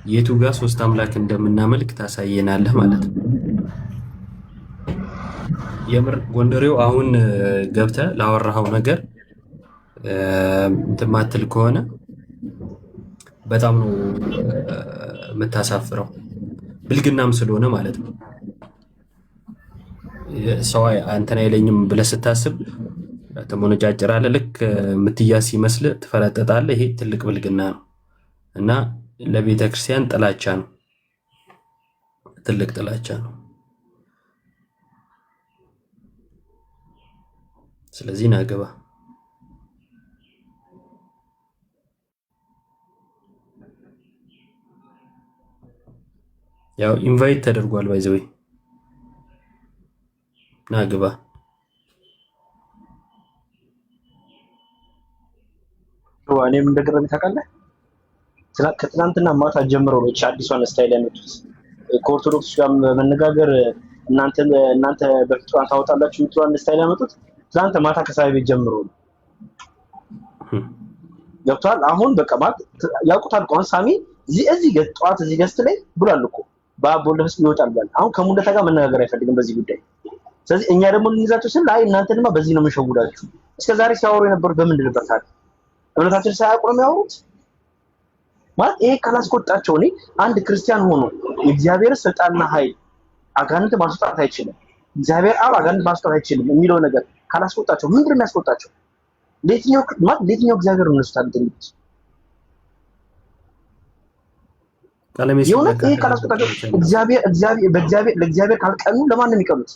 የቱ ጋር ሶስት አምላክ እንደምናመልክ ታሳየናለህ ማለት ነው። የምር ጎንደሬው አሁን ገብተህ ላወራኸው ነገር እንትን ማትል ከሆነ በጣም ነው የምታሳፍረው። ብልግናም ስለሆነ ማለት ነው። ሰው አንተን አይለኝም ብለህ ስታስብ ትሞነጫጭራለህ። ልክ የምትያዝ ሲመስልህ ትፈረጠጣለህ። ይሄ ትልቅ ብልግና ነው እና ለቤተ ክርስቲያን ጥላቻ ነው፣ ትልቅ ጥላቻ ነው። ስለዚህ ናገባ ያው ኢንቫይት ተደርጓል። ባይዘዌ ናገባ እኔም እንደገረመኝ ታውቃለህ። ከትናንትና ማታ ጀምሮ ነው አዲሷን ስታይል ያመጡት። ከኦርቶዶክስ ጋር መነጋገር እናንተ በፊት ታወጣላችሁ የምትሏን ስታይል ያመጡት ትናንት ማታ ከሳይ ቤት ጀምሮ ነው። ገብቷል። አሁን በቃ ማለት ያውቁታል። ቆን ሳሚ እዚህ ጠዋት እዚህ ገስት ላይ ብሏል እኮ በአብ ወልድ መንፈስ ይወጣል ብሏል። አሁን ከሙንደታ ጋር መነጋገር አይፈልግም በዚህ ጉዳይ። ስለዚህ እኛ ደግሞ ልንይዛቸው ስል አይ እናንተንማ በዚህ ነው የምንሸውዳችሁ። እስከዛሬ ሲያወሩ የነበሩት በምንድን ነበር ታዲያ? እምነታችን ሳያውቁ ነው የሚያወሩት ማለት ይሄ ካላስቆጣቸው እኔ አንድ ክርስቲያን ሆኖ የእግዚአብሔር ስልጣንና ኃይል አጋንንት ማስወጣት አይችልም፣ እግዚአብሔር አብ አጋንንት ማስወጣት አይችልም የሚለው ነገር ካላስቆጣቸው ምንድን ነው የሚያስቆጣቸው? ለየትኛው እግዚአብሔር ነው እነሱ ታዲያ እንዴት የሆነ ይሄ ካላስቆጣቸው ለእግዚአብሔር ካልቀኑ ለማን ነው የሚቀኑት?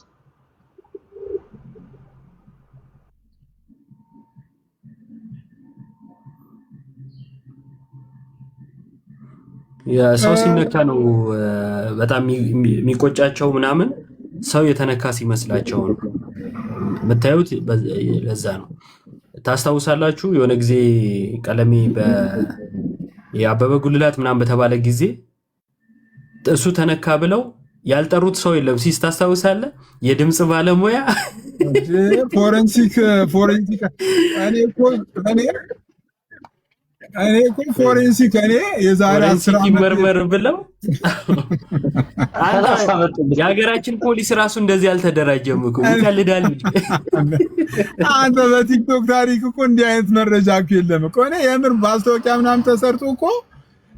ሰው ሲነካ ነው በጣም የሚቆጫቸው ምናምን። ሰው የተነካ ሲመስላቸው ነው የምታዩት። ለዛ ነው ታስታውሳላችሁ፣ የሆነ ጊዜ ቀለሜ የአበበ ጉልላት ምናምን በተባለ ጊዜ እሱ ተነካ ብለው ያልጠሩት ሰው የለም ሲስ ታስታውሳለህ? የድምፅ ባለሙያ ፎረንሲክ እኔ እኮ ፎሬንሲክ የዛሬ 10 ዓመት ይመርመር ብለው የሀገራችን ፖሊስ ራሱ እንደዚህ አልተደራጀም እኮ ይቀልዳል እንጂ። አንተ በቲክቶክ ታሪክ እኮ እንዲህ አይነት መረጃ እኮ የለም እኮ። እኔ የምር ማስታወቂያ ምናምን ተሰርቶ እኮ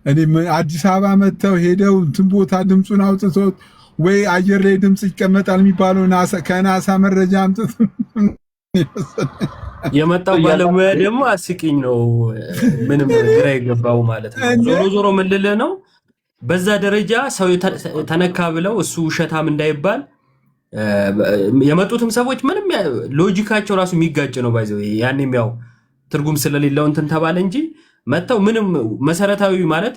እኔ አዲስ አበባ መጥተው ሄደው እንትን ቦታ ድምፁን አውጥተው ወይ አየር ላይ ድምፅ ይቀመጣል የሚባለው ከናሳ መረጃ አምጥቶ የመጣው ባለሙያ ደግሞ አስቂኝ ነው። ምንም ግራ የገባው ማለት ነው። ዞሮ ዞሮ ምን ልልህ ነው፣ በዛ ደረጃ ሰው ተነካ ብለው እሱ ውሸታም እንዳይባል የመጡትም ሰዎች ምንም ሎጂካቸው ራሱ የሚጋጭ ነው። ባይዘው ያኔም ያው ትርጉም ስለሌለው እንትን ተባለ እንጂ መጥተው ምንም መሰረታዊ ማለት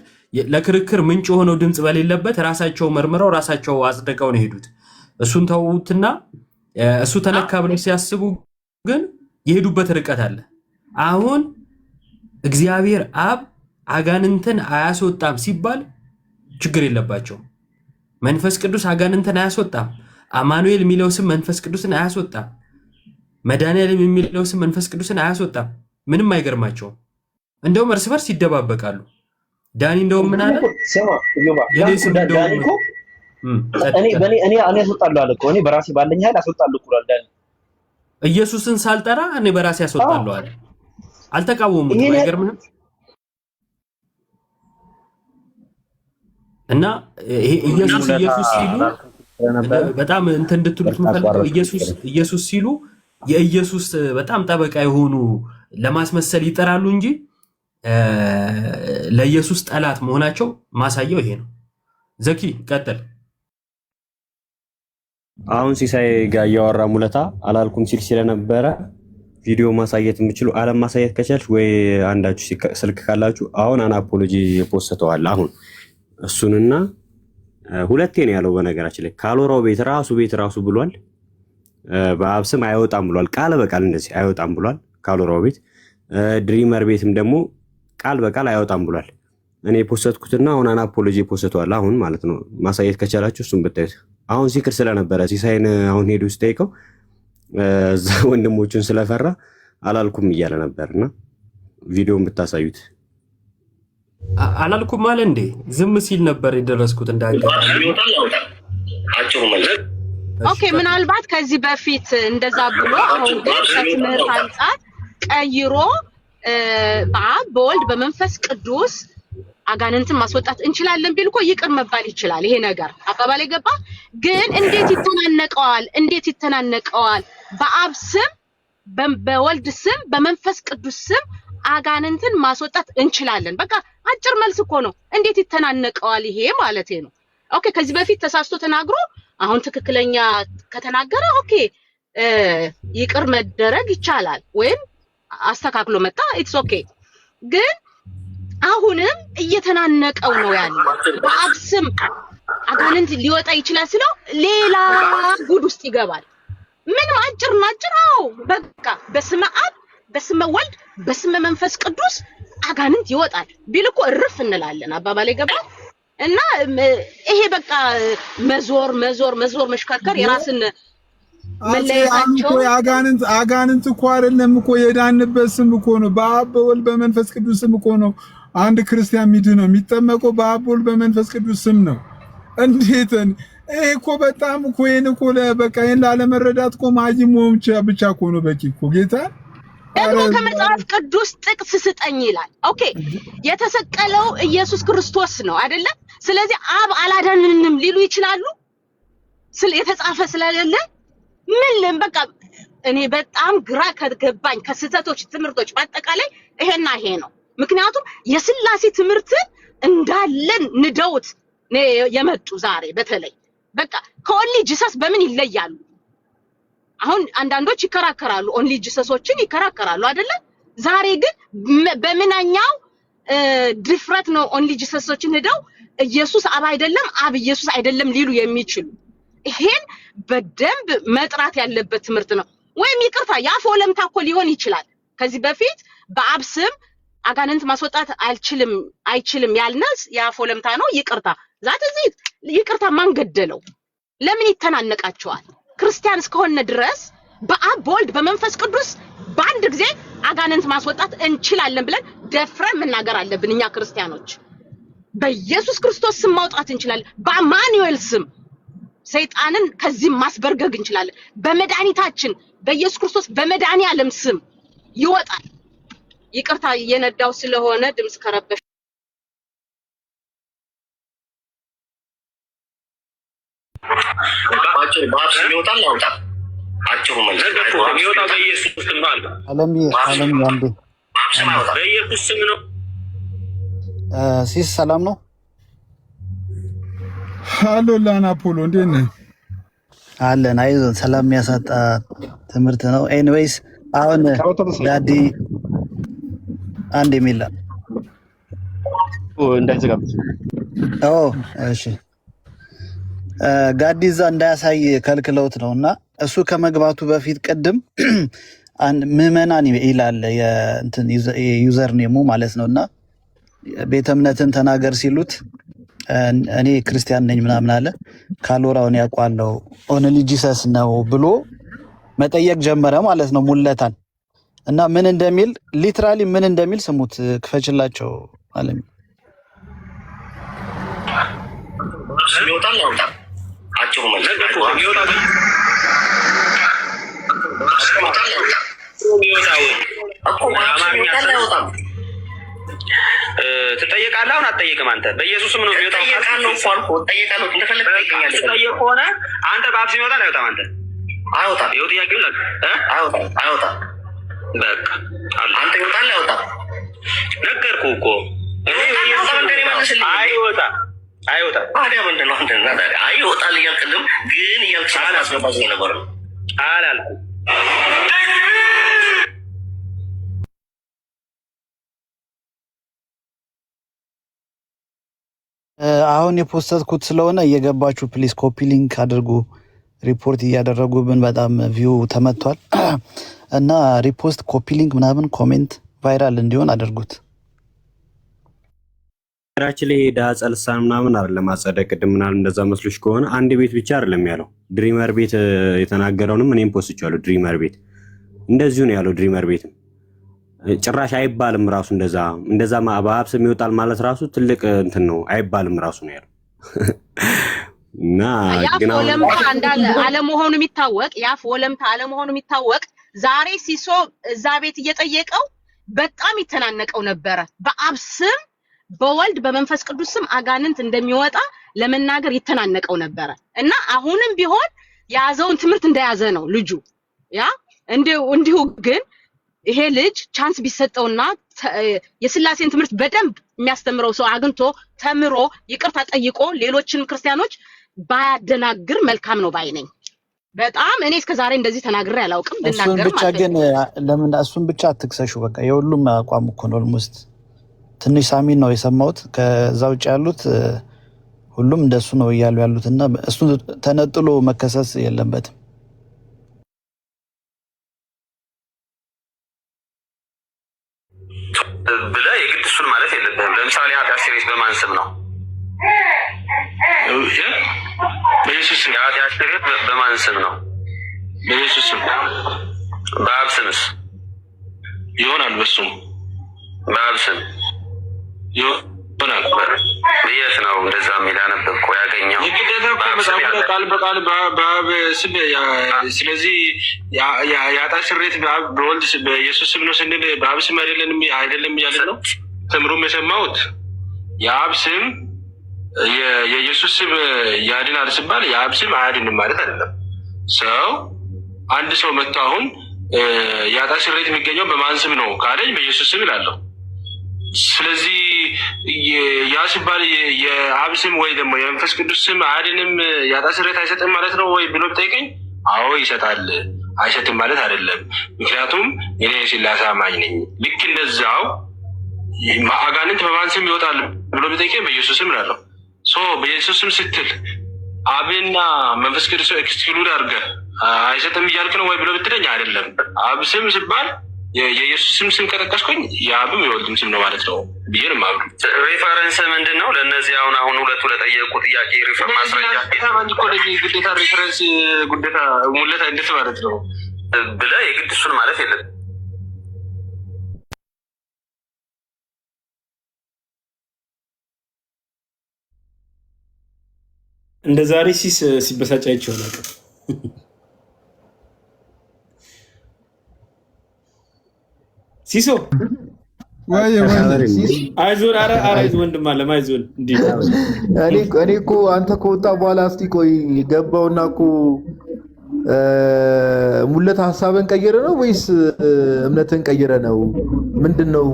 ለክርክር ምንጭ የሆነው ድምፅ በሌለበት ራሳቸው መርምረው ራሳቸው አጽድቀው ነው ሄዱት። እሱን ተውትና እሱ ተነካ ብለው ሲያስቡ ግን የሄዱበት ርቀት አለ። አሁን እግዚአብሔር አብ አጋንንትን አያስወጣም ሲባል ችግር የለባቸውም። መንፈስ ቅዱስ አጋንንትን አያስወጣም። አማኑኤል የሚለው ስም መንፈስ ቅዱስን አያስወጣም። መድኃኒዓለም የሚለው ስም መንፈስ ቅዱስን አያስወጣም። ምንም አይገርማቸውም። እንደውም እርስ በርስ ይደባበቃሉ። ዳኒ እንደውም ምን አለ? እኔ አስወጣለሁ አለ እኮ። እኔ በራሴ ባለኝ ኃይል አስወጣለሁ ብሏል ዳኒ። ኢየሱስን ሳልጠራ እኔ በራሴ ያስወጣለሁ አለ። አልተቃወሙም። አይገርምህም? እና ይሄ ኢየሱስ ሲሉ በጣም እንትን እንድትሉት የምፈልገው ኢየሱስ ሲሉ የኢየሱስ በጣም ጠበቃ የሆኑ ለማስመሰል ይጠራሉ እንጂ ለኢየሱስ ጠላት መሆናቸው ማሳያው ይሄ ነው። ዘኪ ቀጥል። አሁን ሲሳይ ጋር እያወራ ሙለታ አላልኩም ሲል ስለነበረ ቪዲዮ ማሳየት የምችሉ አለም ማሳየት ከቻልሽ ወይ አንዳችሁ ስልክ ካላችሁ አሁን አናፖሎጂ ፖስተዋል። አሁን እሱንና ሁለቴ ነው ያለው። በነገራችን ላይ ካልወራው ቤት ራሱ ብሏል። በአብ ስም አይወጣም ብሏል። ቃል በቃል እንደዚህ አይወጣም ብሏል። ካልወራው ቤት ድሪመር ቤትም ደግሞ ቃል በቃል አይወጣም ብሏል። እኔ ፖስተትኩትና አሁን አናፖሎጂ ፖስተዋል። አሁን ማለት ነው ማሳየት ከቻላችሁ እሱን ብታዩት። አሁን ሲክር ስለነበረ ሲሳይን አሁን ሄዱ ስጠይቀው እዛ ወንድሞቹን ስለፈራ አላልኩም እያለ ነበርና ቪዲዮን ብታሳዩት። አላልኩም ማለት እንዴ? ዝም ሲል ነበር የደረስኩት እንዳገ ኦኬ ምናልባት ከዚህ በፊት እንደዛ ብሎ አሁን ግን ከትምህርት አንፃር ቀይሮ በአብ በወልድ በመንፈስ ቅዱስ አጋንንትን ማስወጣት እንችላለን ቢል እኮ ይቅር መባል ይችላል። ይሄ ነገር አባባል ገባ። ግን እንዴት ይተናነቀዋል? በአብ ስም በወልድ ስም በመንፈስ ቅዱስ ስም አጋንንትን ማስወጣት እንችላለን። በቃ አጭር መልስ እኮ ነው። እንዴት ይተናነቀዋል? ይሄ ማለት ነው። ኦኬ ከዚህ በፊት ተሳስቶ ተናግሮ አሁን ትክክለኛ ከተናገረ ኦኬ ይቅር መደረግ ይቻላል፣ ወይም አስተካክሎ መጣ ኢትስ ኦኬ። ግን አሁንም እየተናነቀው ነው ያለው። በአብ ስም አጋንንት ሊወጣ ይችላል ስለው ሌላ ጉድ ውስጥ ይገባል። ምንም አጭር አዎ በቃ በስመ አብ በስመ ወልድ በስመ መንፈስ ቅዱስ አጋንንት ይወጣል ቢል እኮ እርፍ እንላለን። አባባል ገባ። እና ይሄ በቃ መዞር መሽከርከር የራስን መለያቸው አጋንንት እኮ አይደለም እኮ የዳንበት ስም እኮ ነው። በአብ በወልድ በመንፈስ ቅዱስ ስም እኮ ነው አንድ ክርስቲያን ነው የሚጠመቀው በአብ በወልድ በመንፈስ ቅዱስ ስም ነው። እንዴትን ይሄ እኮ በጣም እኮ እኮ በቃ ይሄን ላለመረዳት እኮ ማይም ብቻ እኮ ነው በቂ እኮ ጌታ ደግሞ ከመጽሐፍ ቅዱስ ጥቅስ ስጠኝ ይላል። ኦኬ የተሰቀለው ኢየሱስ ክርስቶስ ነው አይደለ? ስለዚህ አብ አላዳንንም ሊሉ ይችላሉ የተጻፈ ስለሌለ ምን በቃ እኔ በጣም ግራ ከገባኝ ከስተቶች ትምህርቶች በአጠቃላይ ይሄ ነው። ምክንያቱም የሥላሴ ትምህርት እንዳለን ንደውት የመጡ ዛሬ በተለይ በቃ ከኦንሊ ጂሰስ በምን ይለያሉ? አሁን አንዳንዶች ይከራከራሉ፣ ኦንሊ ጂሰሶችን ይከራከራሉ አይደለ? ዛሬ ግን በምንኛው ድፍረት ነው ኦንሊ ጂሰሶችን ሄደው ኢየሱስ አብ አይደለም አብ ኢየሱስ አይደለም ሊሉ የሚችሉ? ይሄን በደንብ መጥራት ያለበት ትምህርት ነው። ወይም ይቅርታ ያፍ ወለምታ እኮ ሊሆን ይችላል። ከዚህ በፊት በአብ ስም አጋንንት ማስወጣት አይችልም ያልነስ ያፍ ወለምታ ነው። ይቅርታ ዛት እዚህ ይቅርታ ማን ገደለው? ለምን ይተናነቃቸዋል? ክርስቲያን እስከሆነ ድረስ በአብ በወልድ በመንፈስ ቅዱስ በአንድ ጊዜ አጋንንት ማስወጣት እንችላለን ብለን ደፍረን መናገር አለብን። እኛ ክርስቲያኖች በኢየሱስ ክርስቶስ ስም ማውጣት እንችላለን። በአማኑኤል ስም ሰይጣንን ከዚህ ማስበርገግ እንችላለን። በመድኃኒታችን በኢየሱስ ክርስቶስ በመድኃኒዓለም ስም ይወጣል። ይቅርታ እየነዳው ስለሆነ ድምጽ ከረበሽ ባክስ ይወጣል ያውጣ አጭሩ መልስ ይወጣ በኢየሱስ ስም ነው አለ። ዓለም ያንዴ በኢየሱስ ስም ነው። ሲስ ሰላም ነው። ሃሎ ላናፖሎ እንዴት ነህ? አለን አይዞን። ሰላም የሚያሳጣ ትምህርት ነው። ኤኒዌይስ አሁን ዳዲ አንድ የሚላ እንዳይዘጋብት እሺ ጋዲዛ እንዳያሳይ ከልክለውት ነውና እሱ ከመግባቱ በፊት ቅድም ምዕመናን ይላል የእንትን ዩዘር ኔሙ ማለት ነውና ቤተ እምነትን ተናገር ሲሉት እኔ ክርስቲያን ነኝ ምናምን አለ። ካሎራውን ያቋለው ኦንሊ ጂሰስ ነው ብሎ መጠየቅ ጀመረ ማለት ነው ሙለታን። እና ምን እንደሚል ሊትራሊ ምን እንደሚል ስሙት፣ ክፈችላቸው አለም ይወጣል ያውጣ አጭሩ መልስ ትጠየቃለህ። አሁን አትጠየቅም አንተ በኢየሱስም ነው የሚወጣው። ጠይቃለሁ እንደፈለግ ጠይቀኛለህ። ጠይቅ ሆነ አንተ በአብ ስም ይወጣል አይወጣም? አንተ አይወጣም። ይኸው ጥያቄው ላይ አይወጣም። በቃ አንተ ይወጣል አይወጣም? ነገርኩህ እኮ አይወጣም። ታዲያ ምንድን ነው አይወጣል እያልክ ቅድም ግን እያልክ አስገባኝ ነበር አላልኩም። አሁን የፖስተትኩት ስለሆነ እየገባችሁ ፕሊዝ ኮፒ ሊንክ አድርጉ። ሪፖርት እያደረጉብን በጣም ቪው ተመቷል እና ሪፖስት ኮፒ ሊንክ ምናምን ኮሜንት ቫይራል እንዲሆን አድርጉት። ራችን ላይ ዳጸ ልሳን ምናምን አይደለም ማጸደቅ ቅድም ምናምን እንደዛ መስሎሽ ከሆነ አንድ ቤት ብቻ አይደለም ያለው። ድሪመር ቤት የተናገረውንም እኔም ፖስቻለሁ። ድሪመር ቤት እንደዚሁ ነው ያለው። ድሪመር ቤትም ጭራሽ አይባልም ራሱ እንደዛ በአብ ስም ይወጣል ማለት ራሱ ትልቅ እንትን ነው አይባልም ራሱ ነው ያለው። እና ግን ወለምታ እንዳለ አለመሆኑ የሚታወቅ ያፍ ወለምታ አለመሆኑ የሚታወቅ ዛሬ ሲሶ እዛ ቤት እየጠየቀው በጣም ይተናነቀው ነበረ። በአብ ስም በወልድ በመንፈስ ቅዱስ ስም አጋንንት እንደሚወጣ ለመናገር ይተናነቀው ነበረ እና አሁንም ቢሆን ያዘውን ትምህርት እንደያዘ ነው ልጁ። ያ እንዲሁ ግን ይሄ ልጅ ቻንስ ቢሰጠውና የስላሴን ትምህርት በደንብ የሚያስተምረው ሰው አግኝቶ ተምሮ ይቅርታ ጠይቆ ሌሎችን ክርስቲያኖች ባያደናግር መልካም ነው ባይ ነኝ። በጣም እኔ እስከዛሬ እንደዚህ ተናግሬ አላውቅም። እሱን ብቻ ግን ለምን እሱን ብቻ አትክሰሹ። በቃ የሁሉም አቋም እኮ ነው። ኦልሞስት ትንሽ ሳሚን ነው የሰማሁት። ከዛ ውጭ ያሉት ሁሉም እንደሱ ነው እያሉ ያሉትና እሱን ተነጥሎ መከሰስ የለበትም። ብለህ የግድ እሱን ማለት የለብህም። ለምሳሌ ኃጢአት ስርየት በማን ስም ነው? በኢየሱስ ስም። ኃጢአት ስርየት በማን ስም ነው? በኢየሱስ ስም። በአብ ስምስ ይሆናል? በሱም በአብ ስም ይሆናል። የት ነው እንደዛ የሚል ያነበብኩ ያገኘው? ቃል በቃል በአብ ስም። ስለዚህ የኃጢአት ስርየት በወልድ በኢየሱስ ስም ነው ስንል በአብ ስም አይደለም እያለ ነው። ተምሮም የሰማሁት የአብ ስም የኢየሱስ ስም ያድናል ሲባል የአብ ስም አያድንም ማለት አይደለም። ሰው አንድ ሰው መጥቶ አሁን የኃጢአት ስርየት የሚገኘው በማን ስም ነው ካለኝ በኢየሱስ ስም እላለሁ። ስለዚህ ያ ሲባል የአብ ስም ወይ ደግሞ የመንፈስ ቅዱስ ስም አያድንም የኃጢአት ስርየት አይሰጥም ማለት ነው ወይ ብሎ ብጠይቀኝ፣ አዎ ይሰጣል፣ አይሰጥም ማለት አይደለም። ምክንያቱም እኔ የሥላሴ አማኝ ነኝ። ልክ እንደዛው አጋንንት በማን ስም ይወጣል ብሎ ብጠይቀኝ በኢየሱስ ስም እላለሁ። በኢየሱስ ስም ስትል አብና መንፈስ ቅዱስ ኤክስክሉድ አድርገህ አይሰጥም እያልክ ነው ወይ ብሎ ብትለኝ፣ አይደለም አብ ስም ሲባል የኢየሱስ ስም ከጠቀስኩኝ የአብም የወልድም ስም ነው ማለት ነው ብዬ ነው የማምነው። ሬፈረንስ ምንድን ነው ለእነዚህ አሁን ሁለቱ ለጠየቁ ጥያቄ ሪፈር ማስረጃ ግዴታ ሬፈረንስ ጉዴታ ሙለታ እንዴት ማለት ነው ብለህ የግድ እሱን ማለት የለም። እንደ ዛሬ ሲበሳጭ አይቼው ነበር። ሲሶ አይዞን፣ ኧረ አይዞን ወንድም አለም አይዞን። እኔ እኮ አንተ ከወጣ በኋላ እስቲ ቆይ ገባውና እኮ ሙለት ሀሳብን ቀይረ ነው ወይስ እምነትን ቀይረ ነው ምንድን ነው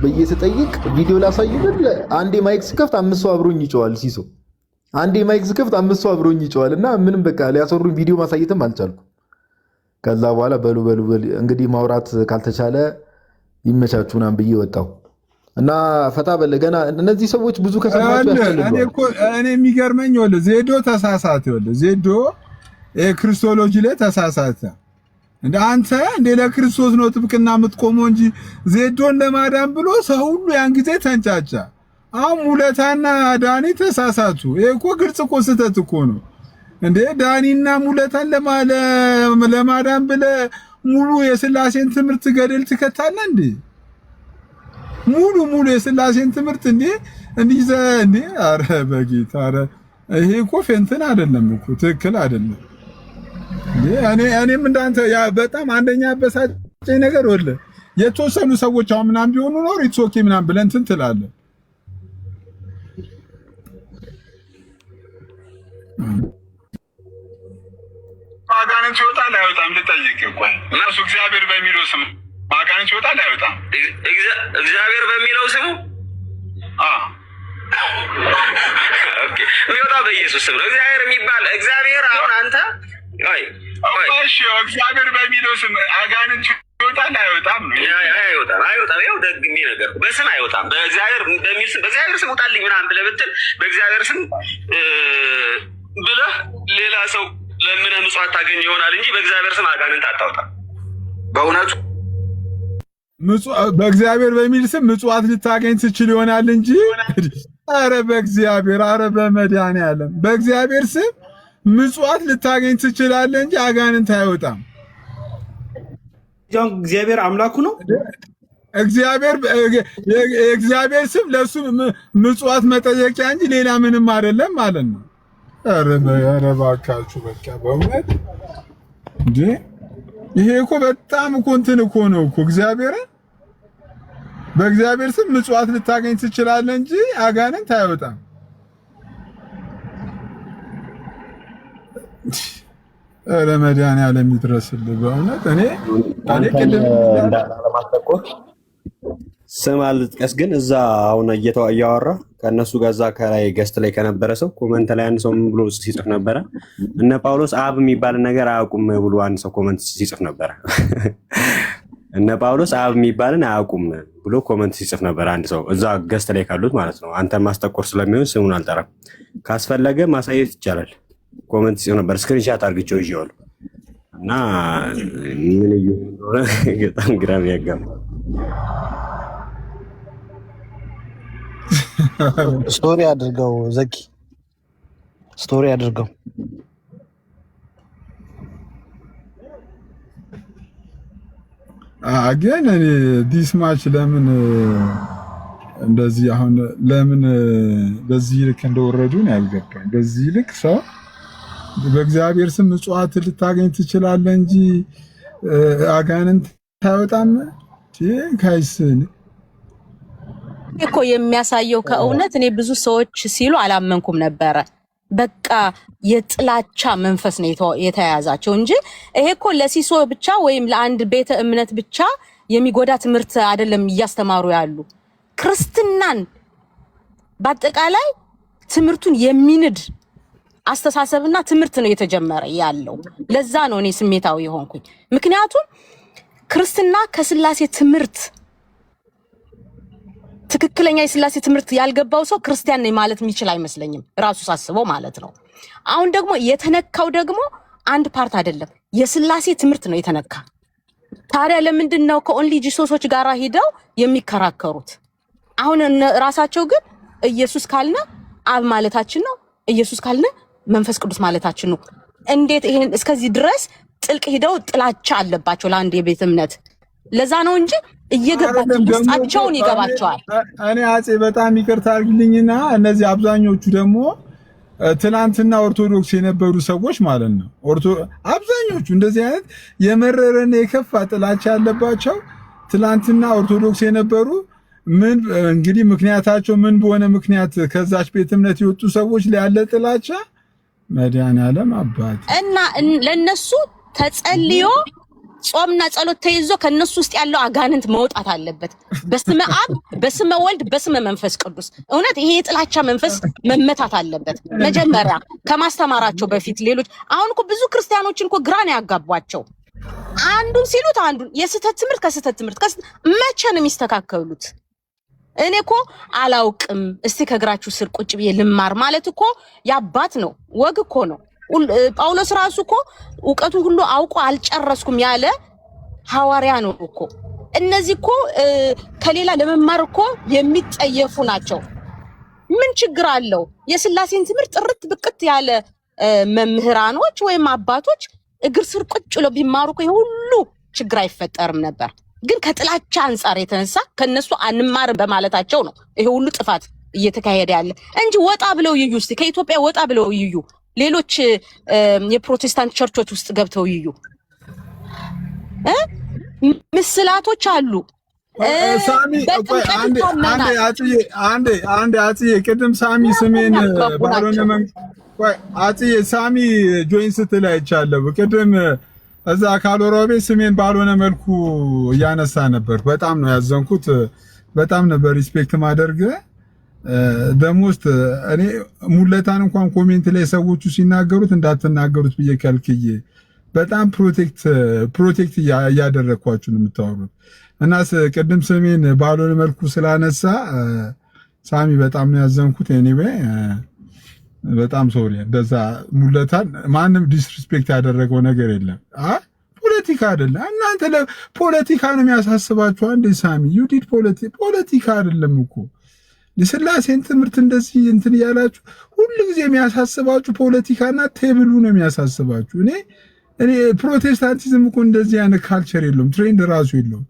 ብዬ ስጠይቅ ቪዲዮ ላሳይ ብል አንዴ ማይክ ስከፍት 5 ሰው አብሮኝ ይጨዋል። ሲሶ አንዴ ማይክ ስከፍት 5 ሰው አብሮኝ ይጨዋል እና ምንም በቃ ሊያሰሩኝ ቪዲዮ ማሳየትም አልቻልኩም። ከዛ በኋላ በሉ እንግዲህ ማውራት ካልተቻለ ይመቻቹ ምናምን ብዬ ወጣው እና ፈታ በለ። ገና እነዚህ ሰዎች ብዙ ከሰማችሁ ያስፈልጋል። እኔ የሚገርመኝ ዜዶ ተሳሳተ። ዜዶ ክርስቶሎጂ ላይ ተሳሳተ። እንደ አንተ እንደ ለክርስቶስ ነው ጥብቅና የምትቆመው እንጂ ዜዶን ለማዳን ብሎ ሰው ሁሉ ያን ጊዜ ተንጫጫ። አሁን ሙለታና ዳኒ ተሳሳቱ። ይሄ እኮ ግልጽ እኮ ስህተት እኮ ነው እንዴ! ዳኒና ሙለታን ለማዳን ብለህ ሙሉ የሥላሴን ትምህርት ገደል ትከታለህ እንዴ? ሙሉ የሥላሴን ትምህርት እንዴ እንዴ! አረ በጌታ አረ ይሄ እኮ ፌንትን አይደለም እኮ ትክክል አይደለም እንዴ! እኔም እንዳንተ ያ በጣም አንደኛ በሳጨኝ ነገር ወለ የተወሰኑ ሰዎች አሁን ምናምን ቢሆኑ ነው ኢትስ ኦኬ ምናምን ብለን እንትን ትላለህ። አጋንንት ይወጣል አይወጣም? ልጠይቅ እኮ እነሱ እግዚአብሔር በሚለው ስም አጋንንት ይወጣል አይወጣም? እግዚአብሔር በሚለው ስሙ የሚወጣው በኢየሱስ ስም ነው። እግዚአብሔር የሚባል እግዚአብሔር አሁን አንተ እግዚአብሔር በሚለው ስም አጋንንት ይወጣል አይወጣም? አይወጣም። ያው ደግሜ ነገር በስም አይወጣም። በእግዚአብሔር በሚል ስም በእግዚአብሔር ስም ውጣልኝ ምናምን ብለህ ብትል በእግዚአብሔር ስም ብለህ ሌላ ሰው ለምነህ ምጽዋት ታገኝ ይሆናል እንጂ በእግዚአብሔር ስም አጋንንት አታውጣም። በእውነቱ በእግዚአብሔር በሚል ስም ምጽዋት ልታገኝ ትችል ይሆናል እንጂ አረ በእግዚአብሔር አረ በመድኃኒዓለም በእግዚአብሔር ስም ምጽዋት ልታገኝ ትችላለህ እንጂ አጋንንት አይወጣም። እግዚአብሔር አምላኩ ነው። እግዚአብሔር ስም ለሱ ምጽዋት መጠየቂያ እንጂ ሌላ ምንም አይደለም ማለት ነው። ኧረ እባካችሁ በቃ በእውነት እንዴ! ይሄ እኮ በጣም እኮ እንትን እኮ ነው እኮ እግዚአብሔርን በእግዚአብሔር ስም ምጽዋት ልታገኝ ትችላለህ እንጂ አጋንንት አይወጣም። መድኃኒዓለም ይድረስልህ በእውነት። እኔ ቅድም ስም አልጥቀስ ግን እዛ አሁን እያወራ ከእነሱ ጋር እዛ ከላይ ገስት ላይ ከነበረ ሰው ኮመንት ላይ አንድ ሰው ምን ብሎ ሲጽፍ ነበረ? እነ ጳውሎስ አብ የሚባል ነገር አያውቁም ብሎ አንድ ሰው ኮመንት ሲጽፍ ነበረ። እነ ጳውሎስ አብ የሚባልን አያውቁም ብሎ ኮመንት ሲጽፍ ነበር አንድ ሰው እዛ ገስት ላይ ካሉት ማለት ነው። አንተ ማስጠቆር ስለሚሆን ስሙን አልጠራም። ካስፈለገ ማሳየት ይቻላል። ኮመንት ሲጽፍ ነበር። ስክሪንሻት አድርግቼው ይዤዋለሁ እና ምን ይሁን በጣም ግራም ያጋባ ስቶሪ አድርገው ዘኪ ስቶሪ አድርገው አገን ዲስ ማች ለምን እንደዚህ አሁን ለምን በዚህ ልክ እንደወረዱ ነው ያልገባኝ። በዚህ ልክ ሰው በእግዚአብሔር ስም ምጽዋት ልታገኝ ትችላለህ እንጂ አጋንንት ታወጣም ካይስን እኮ የሚያሳየው ከእውነት እኔ ብዙ ሰዎች ሲሉ አላመንኩም ነበረ። በቃ የጥላቻ መንፈስ ነው የተያያዛቸው እንጂ ይሄ እኮ ለሲሶ ብቻ ወይም ለአንድ ቤተ እምነት ብቻ የሚጎዳ ትምህርት አይደለም እያስተማሩ ያሉ። ክርስትናን በአጠቃላይ ትምህርቱን የሚንድ አስተሳሰብና ትምህርት ነው የተጀመረ ያለው። ለዛ ነው እኔ ስሜታዊ የሆንኩኝ። ምክንያቱም ክርስትና ከስላሴ ትምህርት ትክክለኛ የስላሴ ትምህርት ያልገባው ሰው ክርስቲያን ነኝ ማለት የሚችል አይመስለኝም ራሱ ሳስበው ማለት ነው። አሁን ደግሞ የተነካው ደግሞ አንድ ፓርት አይደለም የስላሴ ትምህርት ነው የተነካ። ታዲያ ለምንድን ነው ከኦንሊ ጂሶሶች ጋር ሄደው የሚከራከሩት? አሁን ራሳቸው ግን ኢየሱስ ካልነ አብ ማለታችን ነው፣ ኢየሱስ ካልነ መንፈስ ቅዱስ ማለታችን ነው። እንዴት ይሄን እስከዚህ ድረስ ጥልቅ ሄደው ጥላቻ አለባቸው ለአንድ የቤት እምነት? ለዛ ነው እንጂ እየገባቸው ውስጣቸውን ይገባቸዋል። እኔ አፄ በጣም ይቅርታ አድርግልኝና እነዚህ አብዛኞቹ ደግሞ ትናንትና ኦርቶዶክስ የነበሩ ሰዎች ማለት ነው። አብዛኞቹ እንደዚህ አይነት የመረረና የከፋ ጥላቻ ያለባቸው ትናንትና ኦርቶዶክስ የነበሩ ምን እንግዲህ ምክንያታቸው ምን በሆነ ምክንያት ከዛች ቤት እምነት የወጡ ሰዎች ላይ ያለ ጥላቻ መድኃኒዓለም አባት እና ለነሱ ተጸልዮ ጾምና ጸሎት ተይዞ ከነሱ ውስጥ ያለው አጋንንት መውጣት አለበት። በስመ አብ በስመ ወልድ በስመ መንፈስ ቅዱስ። እውነት ይሄ የጥላቻ መንፈስ መመታት አለበት መጀመሪያ ከማስተማራቸው በፊት። ሌሎች አሁን እኮ ብዙ ክርስቲያኖችን እኮ ግራን ያጋቧቸው አንዱን ሲሉት አንዱን የስህተት ትምህርት ከስህተት ትምህርት መቼ ነው የሚስተካከሉት? እኔ እኮ አላውቅም እስቲ ከእግራችሁ ስር ቁጭ ብዬ ልማር ማለት እኮ ያባት ነው፣ ወግ እኮ ነው። ጳውሎስ ራሱ እኮ ዕውቀቱን ሁሉ አውቆ አልጨረስኩም ያለ ሐዋርያ ነው እኮ። እነዚህ እኮ ከሌላ ለመማር እኮ የሚጠየፉ ናቸው። ምን ችግር አለው? የስላሴን ትምህርት ጥርት ብቅት ያለ መምህራኖች ወይም አባቶች እግር ስር ቁጭ ብለው ቢማሩ እኮ ሁሉ ችግር አይፈጠርም ነበር። ግን ከጥላቻ አንፃር የተነሳ ከነሱ አንማር በማለታቸው ነው ይሄ ሁሉ ጥፋት እየተካሄደ ያለ እንጂ ወጣ ብለው ይዩ። እስቲ ከኢትዮጵያ ወጣ ብለው ይዩ። ሌሎች የፕሮቴስታንት ቸርቾች ውስጥ ገብተው ይዩ። ምስላቶች አሉ። አንዴ አጽዬ ቅድም ሳሚ ስሜን ባልሆነ አጽዬ ሳሚ ጆይን ስትል አይቻለሁ። ቅድም እዛ ካሎራው ቤት ስሜን ባልሆነ መልኩ እያነሳ ነበር። በጣም ነው ያዘንኩት። በጣም ነበር ሪስፔክት ማደርግ ደሞስት እኔ ሙለታን እንኳን ኮሜንት ላይ ሰዎቹ ሲናገሩት እንዳትናገሩት ብዬ ከልክዬ በጣም ፕሮቴክት እያደረግኳችሁ ነው የምታወሩት። እና ቅድም ስሜን ባልሆነ መልኩ ስላነሳ ሳሚ በጣም ነው ያዘንኩት። ኤኒዌይ በጣም ሶሪ። እንደዛ ሙለታን ማንም ዲስሪስፔክት ያደረገው ነገር የለም። ፖለቲካ አይደለም። እናንተ ለፖለቲካ ነው የሚያሳስባችሁ። አንዴ ሳሚ ዩዲድ ፖለቲካ አይደለም እኮ የስላሴን ትምህርት እንደዚህ እንትን ያላችሁ ሁሉ ጊዜ የሚያሳስባችሁ ፖለቲካና ቴብሉ ነው የሚያሳስባችሁ። እኔ ፕሮቴስታንቲዝም እኮ እንደዚህ አይነት ካልቸር የለውም፣ ትሬንድ ራሱ የለውም።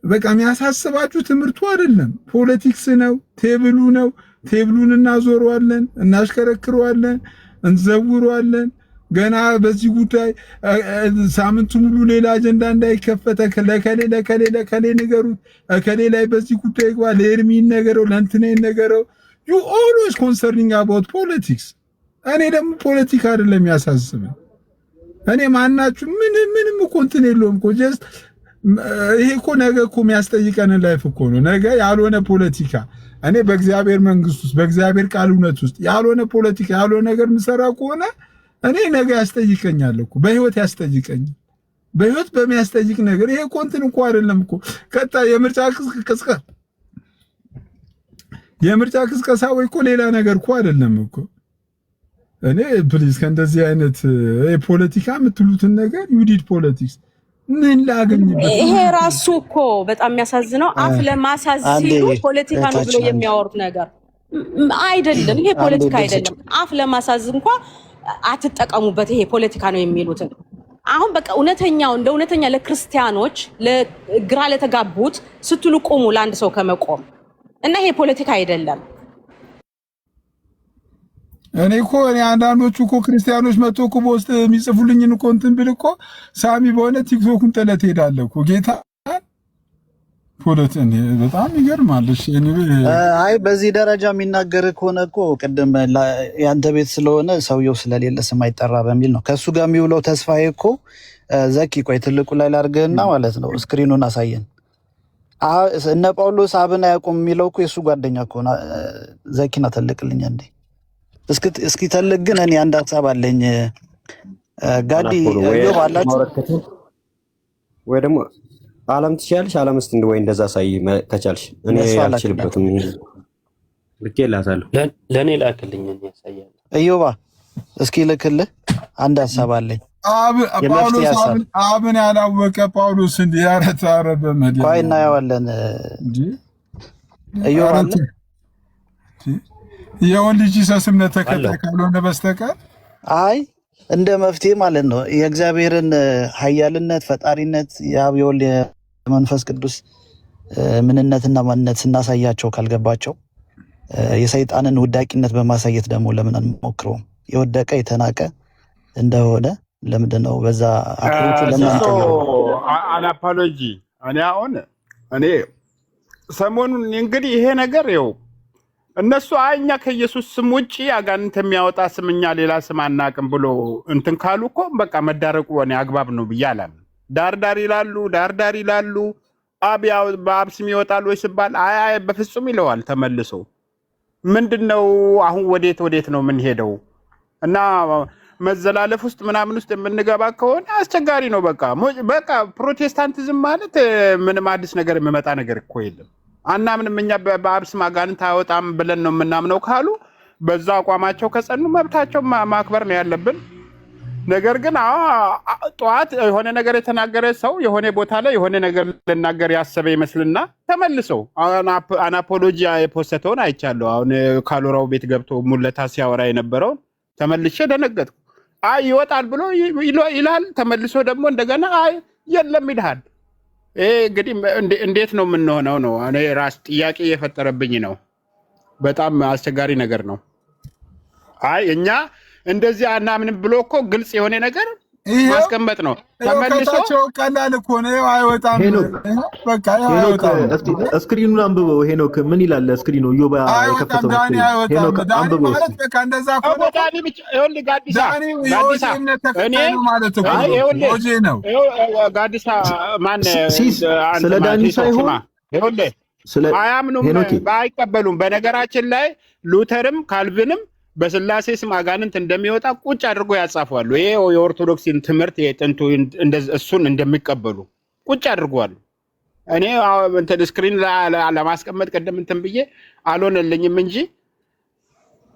በቃ የሚያሳስባችሁ ትምህርቱ አይደለም፣ ፖለቲክስ ነው፣ ቴብሉ ነው። ቴብሉን እናዞረዋለን፣ እናሽከረክረዋለን፣ እንዘውረዋለን። ገና በዚህ ጉዳይ ሳምንቱ ሙሉ ሌላ አጀንዳ እንዳይከፈተ ለከሌ ንገሩት፣ እከሌ ላይ በዚህ ጉዳይ ይግባ፣ ለኤርሚ ነገረው፣ ለእንትና ነገረው። ዩ ኦልዌይስ ኮንሰርኒንግ አባውት ፖለቲክስ። እኔ ደግሞ ፖለቲካ አይደለም ያሳስበኝ። እኔ ማናችሁ ምንም እኮ እንትን የለውም እኮ ጀስት ይሄ እኮ ነገ እኮ የሚያስጠይቀን ላይፍ እኮ ነው። ነገ ያልሆነ ፖለቲካ እኔ በእግዚአብሔር መንግስት ውስጥ በእግዚአብሔር ቃል እውነት ውስጥ ያልሆነ ፖለቲካ ያልሆነ ነገር ምሰራ ከሆነ እኔ ነገ ያስጠይቀኛል እኮ በህይወት ያስጠይቀኛል። በህይወት በሚያስጠይቅ ነገር ይሄ እኮ እንትን እኮ አይደለም እኮ ቀጣ የምርጫ ቅስቀሳ ወይ እኮ ሌላ ነገር እኮ አይደለም እኮ። እኔ ፕሊዝ ከእንደዚህ አይነት ፖለቲካ የምትሉትን ነገር ዩዲድ ፖለቲክስ ምን ላገኝበት? ይሄ ራሱ እኮ በጣም የሚያሳዝነው አፍ ለማሳዝ ሲሉ ፖለቲካ ነው ብሎ የሚያወሩት ነገር አይደለም። ይሄ ፖለቲካ አይደለም። አፍ ለማሳዝ እንኳን አትጠቀሙበት። ይሄ ፖለቲካ ነው የሚሉትን አሁን በቃ እውነተኛው እንደ እውነተኛ ለክርስቲያኖች ለግራ ለተጋቡት ስትሉ ቆሙ ለአንድ ሰው ከመቆም እና ይሄ ፖለቲካ አይደለም። እኔ አንዳንዶቹ እኮ ክርስቲያኖች መጥቶ እኮ በውስጥ የሚጽፉልኝን እኮ እንትን ብል እኮ ሳሚ በሆነ ቲክቶኩን ጥለት ሄዳለሁ እኮ ጌታ ፖለቲካ በጣም ይገርማል። እሺ አይ በዚህ ደረጃ የሚናገር ከሆነ እኮ ቅድም ያንተ ቤት ስለሆነ ሰውየው ስለሌለ ስም አይጠራ በሚል ነው ከሱ ጋር የሚውለው ተስፋዬ እኮ ዘኪ ቆይ ትልቁ ላይ ላድርግህና ማለት ነው ስክሪኑን አሳየን። እነ ጳውሎስ አብን አያውቁም የሚለው እኮ የሱ ጓደኛ እኮ ነው። ዘኪና ተልቅልኝ እንዴ እስኪ ተልቅ ግን እኔ አንድ ሀሳብ አለኝ። ጋዲ እዮብ አላችሁ ወይ ደግሞ ዓለም ትችያለሽ? ዓለም እስቲ ወይ እንደዛ ሳይ ከቻልሽ እኔ አልችልበትም። ይሄ ልኬላታለሁ። ለኔ ላክልኝ እኔ ያሳያለሁ። እዮባ እስኪ ልክልህ አንድ ሀሳብ አለኝ። አብን ያላወቀ ጳውሎስ እንዴ ያረታረ በመድ ቆይ እናየዋለን። እዮባ የወንድ ጂሰስ እምነት ተከታይ ካልሆነ በስተቀር አይ እንደ መፍትሄ ማለት ነው የእግዚአብሔርን ኃያልነት ፈጣሪነት የአብ የወልድ የመንፈስ ቅዱስ ምንነትና ማንነት ስናሳያቸው ካልገባቸው የሰይጣንን ውዳቂነት በማሳየት ደግሞ ለምን አንሞክረውም? የወደቀ የተናቀ እንደሆነ ለምንድን ነው በዛ አክሮቹ ለምን አንቀየው? አናፖሎጂ እኔ ሰሞኑን እንግዲህ ይሄ ነገር ይኸው እነሱ እኛ ከኢየሱስ ስም ውጪ አጋንንት የሚያወጣ ስም እኛ ሌላ ስም አናቅም ብሎ እንትን ካሉ እኮ በቃ መዳረቁ እኔ አግባብ ነው ብዬ አላምንም። ዳርዳር ይላሉ። በአብ ስም ይወጣል ወይ ሲባል አይ በፍጹም ይለዋል ተመልሶ። ምንድነው አሁን ወዴት ነው የምንሄደው? እና መዘላለፍ ውስጥ ምናምን ውስጥ የምንገባ ከሆነ አስቸጋሪ ነው። በቃ ፕሮቴስታንቲዝም ማለት ምንም አዲስ ነገር የሚመጣ ነገር እኮ የለም። አናምንም እኛ በአብ ስም አጋንንት አይወጣም ብለን ነው የምናምነው ካሉ በዛ አቋማቸው ከጸኑ መብታቸው ማክበር ነው ያለብን። ነገር ግን ጠዋት የሆነ ነገር የተናገረ ሰው የሆነ ቦታ ላይ የሆነ ነገር ልናገር ያሰበ ይመስልና ተመልሰው አናፖሎጂ የፖስተውን አይቻለሁ። አሁን ካሎራው ቤት ገብቶ ሙለታ ሲያወራ የነበረውን ተመልሼ ደነገጥኩ። ይወጣል ብሎ ይላል፣ ተመልሶ ደግሞ እንደገና የለም ይልሃል። እንግዲህ እንዴት ነው የምንሆነው ነው እኔ ራስ ጥያቄ የፈጠረብኝ ነው። በጣም አስቸጋሪ ነገር ነው። እኛ እንደዚህ አናምንም ብሎ እኮ ግልጽ የሆነ ነገር ማስቀመጥ ነው። ተመልሶ ቀላል እኮ ነው። አይወጣም በቃ አይወጣም። እስክሪኑን አንብበው ሄኖክ ምን ይላል? እስክሪኑ ዮባ የከፈተው ሄኖክ አንብበው ማለት በቃ እንደዛ እኮ ዳኒ ብቻ ይኸውልህ ጋዲሳ ማለት እኮ ነው። ጋዲሳ ማን ስለ ዳኒ ሳይሆን ይኸውልህ አያምኑም፣ አይቀበሉም። በነገራችን ላይ ሉተርም ካልቪንም በስላሴ ስም አጋንንት እንደሚወጣ ቁጭ አድርጎ ያጻፋሉ። ይሄ የኦርቶዶክስን ትምህርት የጥንቱ እሱን እንደሚቀበሉ ቁጭ አድርጓሉ። እኔ እንትን ስክሪን ለማስቀመጥ ቀደም እንትን ብዬ አልሆነልኝም እንጂ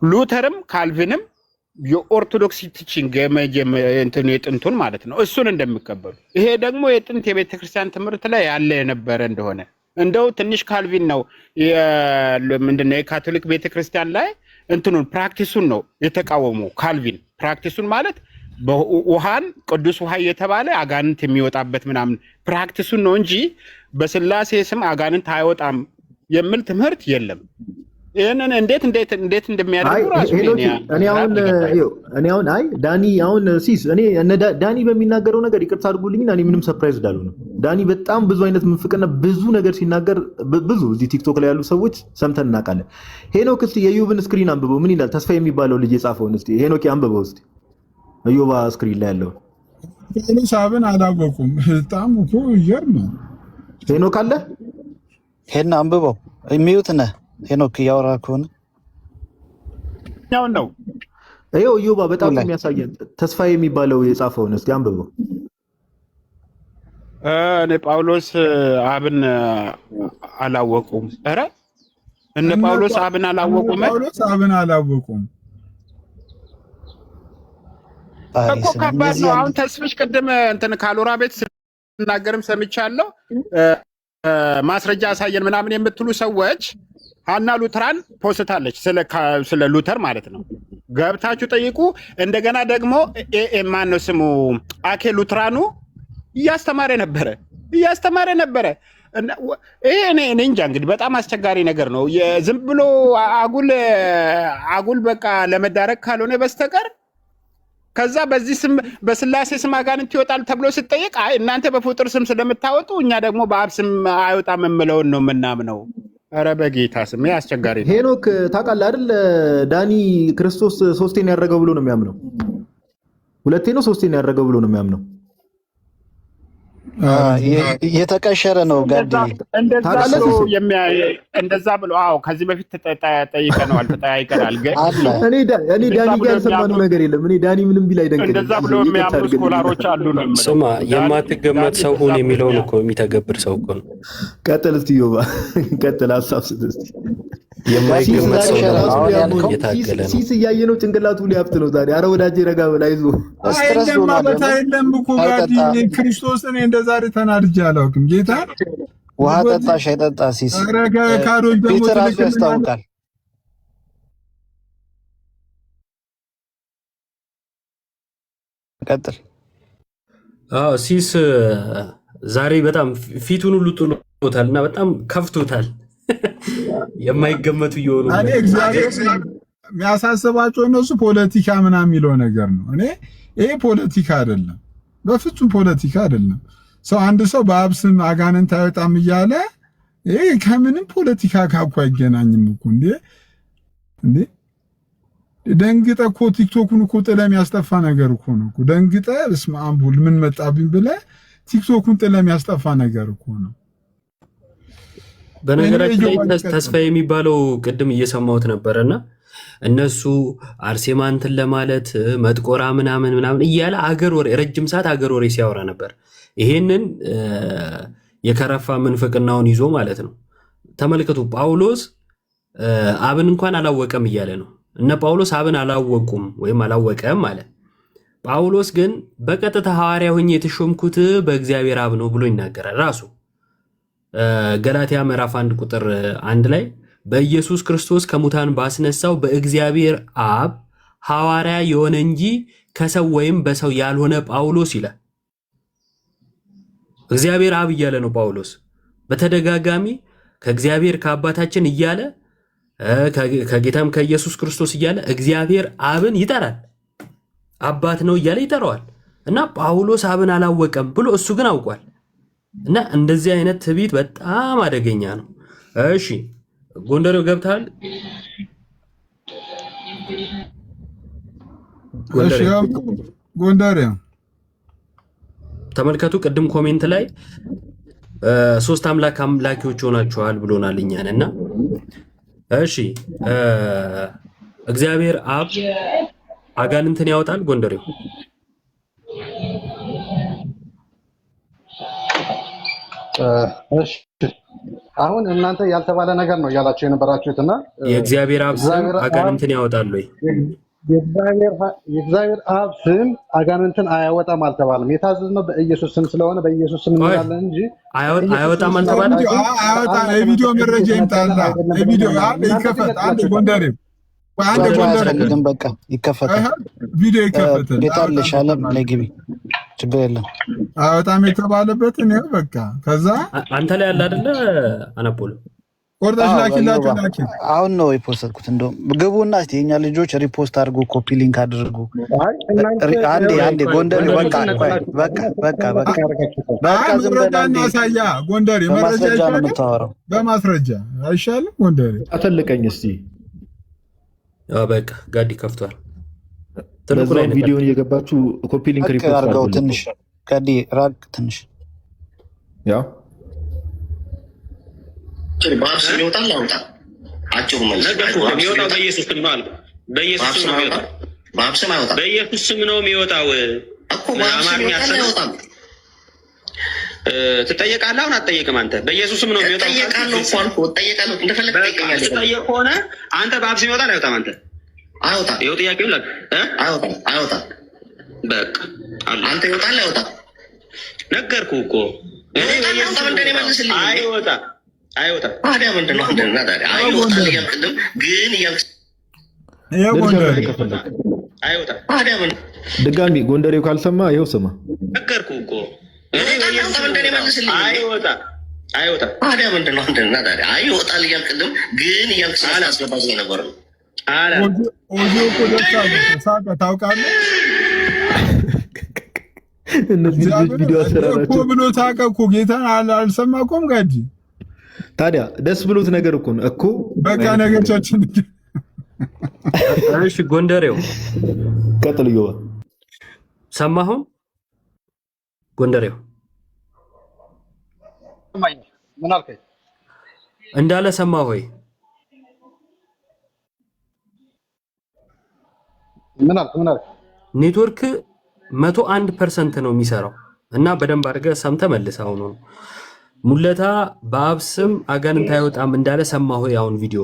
ሉተርም ካልቪንም የኦርቶዶክስ ቲቺንግ የጥንቱን ማለት ነው እሱን እንደሚቀበሉ፣ ይሄ ደግሞ የጥንት የቤተክርስቲያን ትምህርት ላይ ያለ የነበረ እንደሆነ እንደው ትንሽ ካልቪን ነው ምንድነው የካቶሊክ ቤተክርስቲያን ላይ እንትኑን ፕራክቲሱን ነው የተቃወሙ። ካልቪን ፕራክቲሱን ማለት ውሃን ቅዱስ ውሃ እየተባለ አጋንንት የሚወጣበት ምናምን ፕራክቲሱን ነው እንጂ በስላሴ ስም አጋንንት አይወጣም የሚል ትምህርት የለም። ይህንን እንዴት እንደሚያደርጉ ራሱ እኔ አሁን አይ ዳኒ አሁን ሲስ እኔ ዳኒ በሚናገረው ነገር ይቅርታ አድርጉልኝና እኔ ምንም ሰርፕራይዝ እንዳልሆነ ዳኒ በጣም ብዙ አይነት ምንፍቅና ብዙ ነገር ሲናገር ብዙ እዚህ ቲክቶክ ላይ ያሉ ሰዎች ሰምተን እናውቃለን። ሄኖክ እስቲ የዩብን ስክሪን አንብበው ምን ይላል? ተስፋ የሚባለው ልጅ የጻፈውን እስቲ ሄኖክ አንብበው እስቲ እዮባ ስክሪን ላይ ያለው ሳብን አላወቁም። በጣም እኮ ይገርም። ሄኖክ አለ ሄና አንብበው የሚዩት ነህ ሄኖክ እያወራ ከሆነ ያው ነው። ይኸው እዮባ በጣም የሚያሳየን ተስፋ የሚባለው የጻፈውን እስቲ አንብበው። እነ ጳውሎስ አብን አላወቁም። ኧረ እነ ጳውሎስ አብን አላወቁም። ጳውሎስ አብን አላወቁም እኮ ከባድ ነው። አሁን ተስፍሽ ቅድም እንትን ካሎራ ቤት ስናገርም ሰምቻለሁ። ማስረጃ አሳየን ምናምን የምትሉ ሰዎች ሀና ሉትራን ፖስታለች፣ ስለ ሉተር ማለት ነው። ገብታችሁ ጠይቁ። እንደገና ደግሞ ማን ነው ስሙ አኬ ሉትራኑ እያስተማረ ነበረ። ይሄ እኔ እንጃ እንግዲህ በጣም አስቸጋሪ ነገር ነው። ዝም ብሎ አጉል በቃ ለመዳረግ ካልሆነ በስተቀር ከዛ በዚህ ስም በስላሴ ስም አጋንንት ይወጣል ተብሎ ሲጠየቅ አይ እናንተ በፍጡር ስም ስለምታወጡ እኛ ደግሞ በአብ ስም አይወጣም የምለውን ነው የምናምነው። ኧረ በጌታ ስም ይሄ አስቸጋሪ ነው። ሄኖክ ታውቃለህ አይደል? ዳኒ ክርስቶስ ሶስቴን ያደረገው ብሎ ነው የሚያምነው። ሁለቴ ነው ሶስቴን ያደረገው ብሎ ነው የሚያምነው። የተቀሸረ ነው ጋዲ እንደዛ ብሎ አዎ፣ ከዚህ በፊት ተጠይቀናል። ግን እኔ ዳኒ ጋር ሰማነው ነገር የለም። እኔ ዳኒ ምንም ቢል አይደንቀኝም። እንደዛ ብሎ የሚያምኑ ስኮላሮች አሉ ነው። ስማ የማትገመት ሰው ሁን የሚለውን እኮ የሚተገብር ሰው እኮ ነው። ቀጥል እስቲ ዮባ ቀጥል፣ ሀሳብ ስጥ እስቲ። የማይገመት ሰው እየታገለ ነው። ሲስ እያየ ነው ጭንቅላቱ ሊያብጥ ነው ዛሬ። አረ ወዳጄ ረጋ በል አይዞህ። አይደለም እኮ ጋዲ ክርስቶስ እኔ እንደ ዛሬ ተናድጄ አላውቅም። ጌታ ውሃ ጠጣ ሻይ ጠጣ ሲስ ካዶች ደግሞ ፒተር ራሱ ያስታውቃል። ቀጥል። ሲስ ዛሬ በጣም ፊቱን ሁሉ ጥሎታል እና በጣም ከፍቶታል። የማይገመቱ እየሆኑ እኔ እግዚአብሔር የሚያሳስባቸው እነሱ ፖለቲካ ምናምን የሚለው ነገር ነው። እኔ ይሄ ፖለቲካ አይደለም፣ በፍጹም ፖለቲካ አይደለም። ሰው አንድ ሰው በአብ ስም አጋንንት አይወጣም እያለ ይሄ ከምንም ፖለቲካ ጋር እኮ አይገናኝም እኮ እንዴ ደንግጠህ እኮ ቲክቶኩን እኮ ጥለህ የሚያስጠፋ ነገር እኮ ነው እኮ ደንግጠህ በስመ አብ ወልድ ምን መጣብኝ ብለህ ቲክቶኩን ጥለህ የሚያስጠፋ ነገር እኮ ነው። በነገራችን ላይ ተስፋ የሚባለው ቅድም እየሰማሁት ነበርና እነሱ አርሴማንትን ለማለት መጥቆራ ምናምን እያለ አገር ወሬ ረጅም ሰዓት አገር ወሬ ሲያወራ ነበር። ይሄንን የከረፋ ምንፍቅናውን ይዞ ማለት ነው። ተመልከቱ፣ ጳውሎስ አብን እንኳን አላወቀም እያለ ነው። እነ ጳውሎስ አብን አላወቁም ወይም አላወቀም አለ። ጳውሎስ ግን በቀጥታ ሐዋርያ ሆኜ የተሾምኩት በእግዚአብሔር አብ ነው ብሎ ይናገራል ራሱ። ገላትያ ምዕራፍ 1 ቁጥር 1 ላይ በኢየሱስ ክርስቶስ ከሙታን ባስነሳው በእግዚአብሔር አብ ሐዋርያ የሆነ እንጂ ከሰው ወይም በሰው ያልሆነ ጳውሎስ ይላል። እግዚአብሔር አብ እያለ ነው ጳውሎስ በተደጋጋሚ ከእግዚአብሔር ከአባታችን እያለ ከጌታም ከኢየሱስ ክርስቶስ እያለ እግዚአብሔር አብን ይጠራል። አባት ነው እያለ ይጠራዋል። እና ጳውሎስ አብን አላወቀም ብሎ እሱ ግን አውቋል። እና እንደዚህ አይነት ትዕቢት በጣም አደገኛ ነው። እሺ ጎንደሬው ገብታል። ጎንደሬው ተመልከቱ። ቅድም ኮሜንት ላይ ሶስት አምላኪዎች ሆናችኋል ብሎናል እኛን። እና እሺ እግዚአብሔር አብ አጋንንትን ያወጣል። ጎንደሬው እሺ አሁን እናንተ ያልተባለ ነገር ነው እያላችሁ የነበራችሁትና የእግዚአብሔር አብ ስም አጋንንትን ያወጣል ወይ? የእግዚአብሔር አብ ስም አጋንንትን አያወጣም አልተባለም። የታዘዝነው በኢየሱስ ስም ስለሆነ በኢየሱስ ስም እንላለን እንጂ አያወጣም አልተባለም። አያወጣም። የቪዲዮ መረጃ ይምጣላ። የቪዲዮ ይከፈት። አንድ ጎንደሬው አንተ ጎንደር አያስፈልግም። በቃ ይከፈታል፣ ቪዲዮ ይከፈታል። ቤታለሽ አለም ለግቢ ችግር የለም። በጣም የተባለበት ነው። በቃ ከዛ አንተ ላይ ያለ አይደለ አናፖሎ ቆርጠሽ ላኪላችሁ። አሁን ነው የፖስትኩት። እንደውም ግቡና እስቲ የኛ ልጆች ሪፖስት አድርጉ፣ ኮፒ ሊንክ አድርጉ። አንዴ ጎንደር በቃ ዝም ብለህ ያሳያ ጎንደር በማስረጃ ነው የምታወራው። በማስረጃ አይሻልም? ጎንደር አተልቀኝ እስቲ በቃ ጋዲ ከፍቷል። በዛው ቪዲዮን እየገባችሁ ኮፒ ሊንክ ሪፖስት አድርገው። ትንሽ ጋዲ ራቅ ትንሽ ያው በአብስ የሚወጣል አውጣ አጭሩ መልስ የሚወጣው በኢየሱስ ስም ነው አልኩ። በኢየሱስ ስም ነው የሚወጣው። በአብስ አይወጣም። በኢየሱስ ስም ነው የሚወጣው እኮ በአማርኛ አይወጣም። ትጠየቃለህ። አሁን አትጠየቅም አንተ። በኢየሱስ ስም ነው የሚወጣው። እጠየቃለሁ እኮ አልኩህ። እጠየቃለሁ እንደፈለግ ትጠይቀኛለህ። ትጠየቅ ከሆነ አንተ በአብስ ይወጣል አይወጣም? አንተ አይወጣም። ይኸው ጥያቄው ላክ አይወጣም። በቃ አንተ ይወጣል አይወጣም? ነገርኩህ እኮ እኔ በኢየሱስ ስም እንደኔ መልስልኝ። አይወጣም አይወጣም። ታዲያ ምንድን ነው ታዲያ? አይወጣል እያልክልም ግን አይወጣም። ታዲያ ምን ድጋሚ ጎንደሬው ካልሰማ ይኸው ስማ። ነገርኩህ እኮ እኔ በኢየሱስ ስም እንደኔ መልስልኝ። አይወጣም አይወጣም። ታዲያ ምንድን ነው ታዲያ? አይወጣል እያልክልም ግን አስገባኝ ነበር ነው ኦዲዮ እኮ ሳቀ ታውቃለህ። እነዚህ ልጆች ቪዲዮ አሰራራቸው ብሎ ሳቀ እኮ ጌታን አልሰማኩም ጋዲ። ታዲያ ደስ ብሎት ነገር እኮ ነው እኮ በቃ ነገሮቻችን። እሺ ጎንደሬው ቀጥል። ይዋ ሰማሁ። ጎንደሬው ምን አልከኝ? እንዳለ ሰማሁ ወይ? ምን አልክ? ኔትወርክ 101% ነው የሚሰራው እና በደንብ አድርገህ ሰምተህ መልስ። አሁን ነው ሙለታ በአብ ስም አጋንንት አይወጣም እንዳለ ሰማሁ። አሁን ቪዲዮ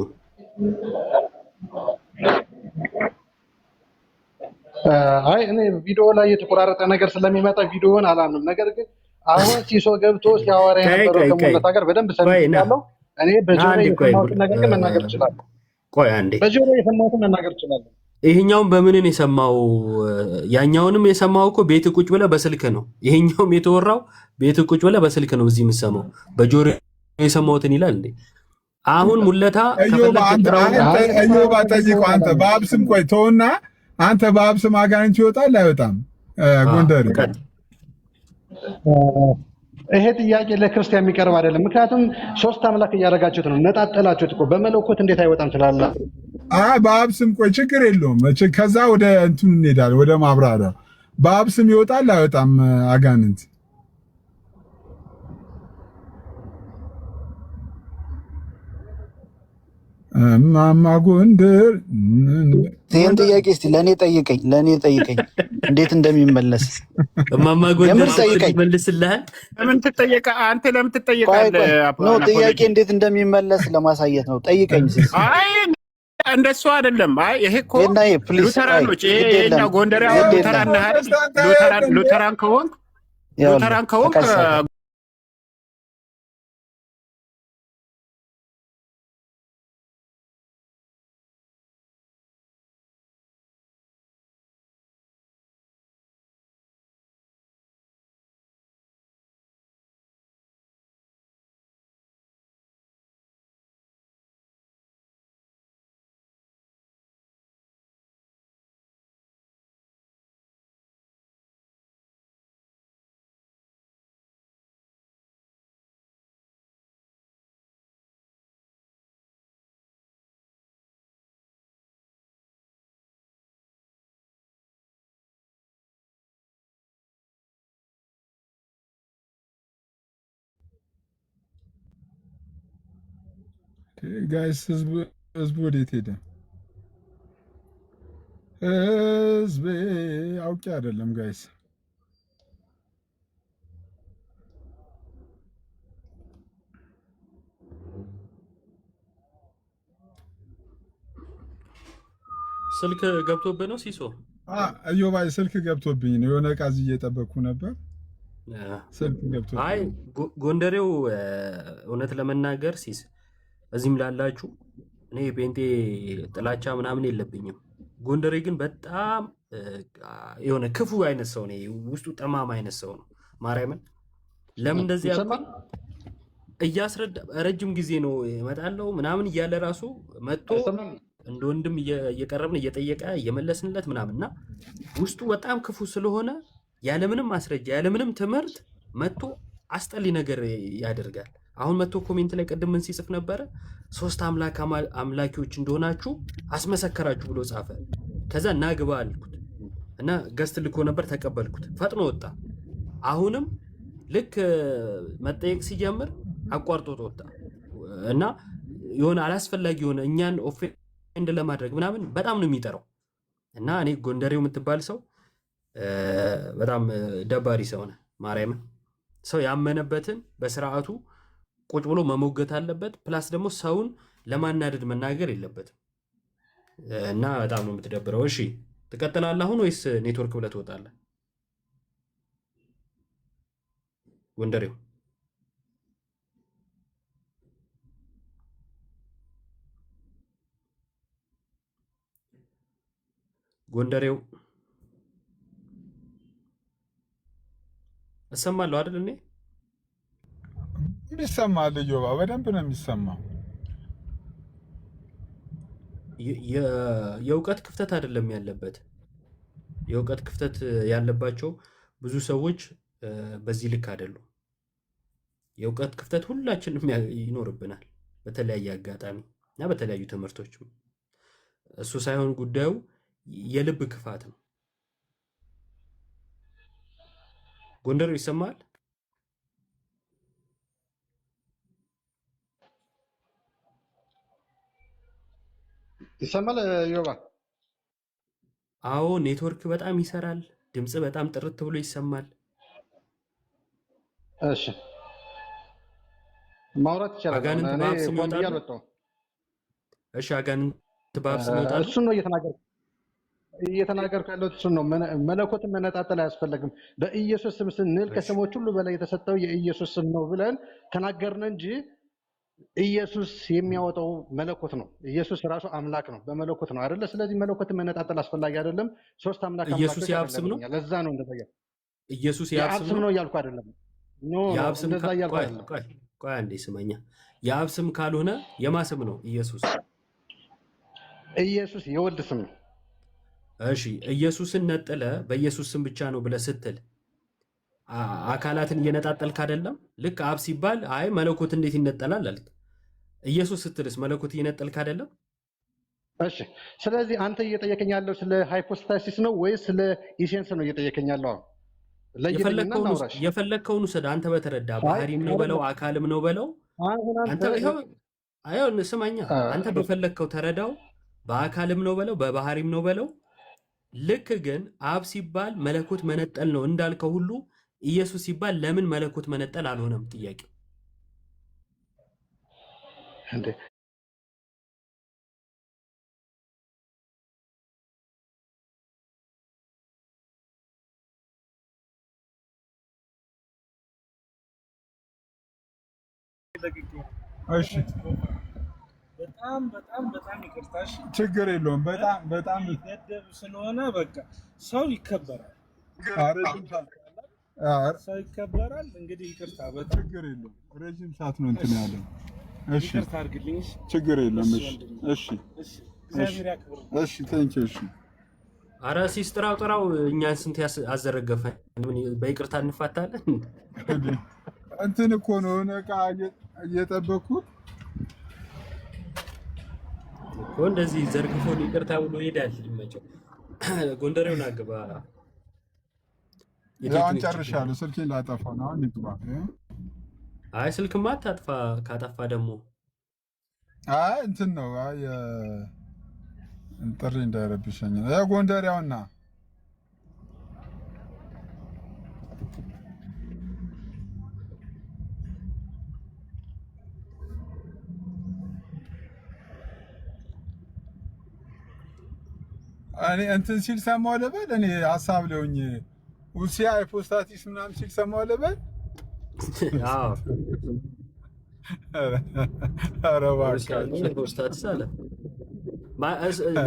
አይ እኔ ቪዲዮ ላይ የተቆራረጠ ነገር ስለሚመጣ ቪዲዮውን አላምንም። ነገር ግን አሁን ሲሶ ገብቶ ሲያወራ የነበረው ከሙለታ ጋር በደንብ ሰምቻለሁ። እኔ በጆሮ የሰማሁትን ነገር ግን መናገር እችላለሁ። ቆይ አንዴ፣ በጆሮ የሰማሁትን መናገር እችላለሁ። ይሄኛውን በምንን የሰማው? ያኛውንም የሰማው እኮ ቤት ቁጭ ብለህ በስልክ ነው። ይሄኛውም የተወራው ቤት ቁጭ ብለህ በስልክ ነው። እዚህ የምሰማው በጆሮ የሰማሁትን ይላል እንዴ? አሁን ሙለታ እዮባ ጠይቀው አንተ በአብ ስም ቆይ ተውና፣ አንተ በአብ ስም አጋንንት ይወጣል አይወጣም? ጎንደር ይሄ ጥያቄ ለክርስቲያን የሚቀርብ አይደለም። ምክንያቱም ሶስት አምላክ እያደረጋችሁት ነው፣ ነጣጠላችሁት እኮ። በመለኮት እንዴት አይወጣም ትላለህ? በአብ ስም ቆይ ችግር የለውም። ከዛ ወደ እንትን እንሄዳለን፣ ወደ ማብራሪያ። በአብ ስም ይወጣል አይወጣም አጋንንት? እማማ ጎንደር ይህን ጥያቄ እስቲ ለእኔ ጠይቀኝ፣ እንዴት እንደሚመለስ እማማ ጎንደር ይመልስልሃል። ለምን ትጠየቃለህ? አንተ ለምን ትጠየቃለህ? ጥያቄ እንዴት እንደሚመለስ ለማሳየት ነው። ጠይቀኝ። አይ እንደሱ አይደለም። አይ ይሄ እኮ ሉተራኖች፣ ይሄ የኛ ጎንደር ሉተራን ከሆንክ ጋይስ ህዝቡ ወዴት ሄደ? ህዝቤ አውቄ አይደለም ጋይስ። ስልክ ገብቶብህ ነው ሲሶ? እዮባይ ስልክ ገብቶብኝ ነው። የሆነ ዕቃ እዚህ እየጠበቅኩ ነበር። ስልክ ገብቶብኝ። አይ ጎንደሬው እውነት ለመናገር ሲስ እዚህም ላላችሁ እኔ ጴንጤ ጥላቻ ምናምን የለብኝም። ጎንደሬ ግን በጣም የሆነ ክፉ አይነት ሰው ነው፣ ውስጡ ጠማማ አይነት ሰው ነው። ማርያምን ለምን እንደዚህ ያልኩኝ እያስረዳ ረጅም ጊዜ ነው እመጣለሁ ምናምን እያለ ራሱ መጥቶ እንደ ወንድም እየቀረብን እየጠየቀ እየመለስንለት ምናምንና ውስጡ በጣም ክፉ ስለሆነ ያለምንም ማስረጃ ያለምንም ትምህርት መጥቶ አስጠሊ ነገር ያደርጋል። አሁን መጥቶ ኮሜንት ላይ ቅድም ምን ሲጽፍ ነበረ? 3 አምላኪዎች እንደሆናችሁ አስመሰከራችሁ ብሎ ጻፈ። ከዛ ናግባ አልኩት እና ገስት ልኮ ነበር ተቀበልኩት። ፈጥኖ ወጣ። አሁንም ልክ መጠየቅ ሲጀምር አቋርጦት ወጣ እና የሆነ አላስፈላጊ የሆነ እኛን ኦፌንድ ለማድረግ ምናምን በጣም ነው የሚጠራው። እና እኔ ጎንደሬው የምትባል ሰው በጣም ደባሪ ሰው ነህ። ማርያምን ሰው ያመነበትን በስርዓቱ ቁጭ ብሎ መሞገት አለበት። ፕላስ ደግሞ ሰውን ለማናደድ መናገር የለበትም። እና በጣም ነው የምትደብረው። እሺ ትቀጥላለህ አሁን ወይስ ኔትወርክ ብለህ ትወጣለህ? ጎንደሬው ጎንደሬው እሰማለሁ አይደል? እኔ ይሰማል። ጆባ በደንብ ነው የሚሰማው። የእውቀት ክፍተት አይደለም ያለበት። የእውቀት ክፍተት ያለባቸው ብዙ ሰዎች በዚህ ልክ አይደሉም። የእውቀት ክፍተት ሁላችንም ይኖርብናል በተለያየ አጋጣሚ እና በተለያዩ ትምህርቶች። እሱ ሳይሆን ጉዳዩ የልብ ክፋት ነው። ጎንደር ይሰማል? ይሰማል ዮባ? አዎ ኔትወርክ በጣም ይሰራል። ድምጽ በጣም ጥርት ብሎ ይሰማል። እሺ ማውራት ይችላል። አጋንንት ባብስ ሞታል። እሺ አጋንንት ባብስ ሞታል። እሱን ነው እየተናገርኩ ያለሁት እሱን ነው። መለኮትን መነጣጠል አያስፈልግም። በኢየሱስ ስም ስንል ከስሞች ሁሉ በላይ የተሰጠው የኢየሱስ ስም ነው ብለን ተናገርን እንጂ ኢየሱስ የሚያወጣው መለኮት ነው። ኢየሱስ ራሱ አምላክ ነው፣ በመለኮት ነው አይደለ? ስለዚህ መለኮትን መነጣጠል አስፈላጊ አይደለም። 3 አምላክ ኢየሱስ የአብ ስም ነው። ለዛ ነው እንደዛ ኢየሱስ የአብ ስም ነው እያልኩ አይደለም። የአብ ስም ቆይ አንዴ ስመኛ። የአብ ስም ካልሆነ የማ ስም ነው? ኢየሱስ የወልድ ስም ነው። እሺ ኢየሱስን ነጥለ በኢየሱስ ስም ብቻ ነው ብለህ ስትል አካላትን እየነጣጠልክ አይደለም? ልክ አብ ሲባል አይ መለኮት እንዴት ይነጠላል አልክ። ኢየሱስ ስትልስ መለኮት እየነጠልክ አይደለም? እሺ ስለዚህ አንተ እየጠየቀኝ ያለው ስለ ሃይፖስታሲስ ነው ወይስ ስለ ኢሴንስ ነው እየጠየቀኝ ያለው? የፈለግከውን ውሰድ። አንተ በተረዳ ባህሪም ነው በለው አካልም ነው በለው። አንተ ይኸው ስማኛ፣ አንተ በፈለግከው ተረዳው። በአካልም ነው በለው በባህሪም ነው በለው። ልክ ግን አብ ሲባል መለኮት መነጠል ነው እንዳልከው ሁሉ ኢየሱስ ሲባል ለምን መለኮት መነጠል አልሆነም? ጥያቄው እንዴ እሺ በጣም ይቅርታሽ። ችግር የለውም። በጣም ገደብ ስለሆነ በቃ ሰው ይከበራል። ሰው ይከበራል። እንግዲህ ይቅርታ፣ በጣም ችግር የለውም። ረጅም ሰዓት ነው እንትን ያለው። እሺ ይቅርታ አድርግልኝ። ችግር የለም። እሺ እግዚአብሔር ያክብር። እሺ ቴንኪው። እሺ አረ ሲስጥራው ጥራው። እኛን ስንት አዘረገፈን። በይቅርታ እንፋታለን። እንትን እኮ ነው ዕቃ እየጠበኩት እኮ እንደዚህ ዘርግፎ ይቅርታ ብሎ ይሄዳል። ይመቸው። ጎንደሬውን አግባ። ያን ጨርሻለሁ። ስልኬን ላጠፋ ነው። አሁን ይግባ። አይ ስልክማ አታጥፋ። ካጠፋ ደግሞ አይ እንትን ነው። አይ ጥሪ እንዳይረብሸኝ ነው። ጎንደሬውና እኔ እንትን ሲል ሰማሁ ልበል። እኔ ሀሳብ ለውኝ ሩሲያ ሃይፖስታሲስ ምናምን ሲል ሰማሁ ልበል። ኧረ እባክህ ኡስታዝ አለ።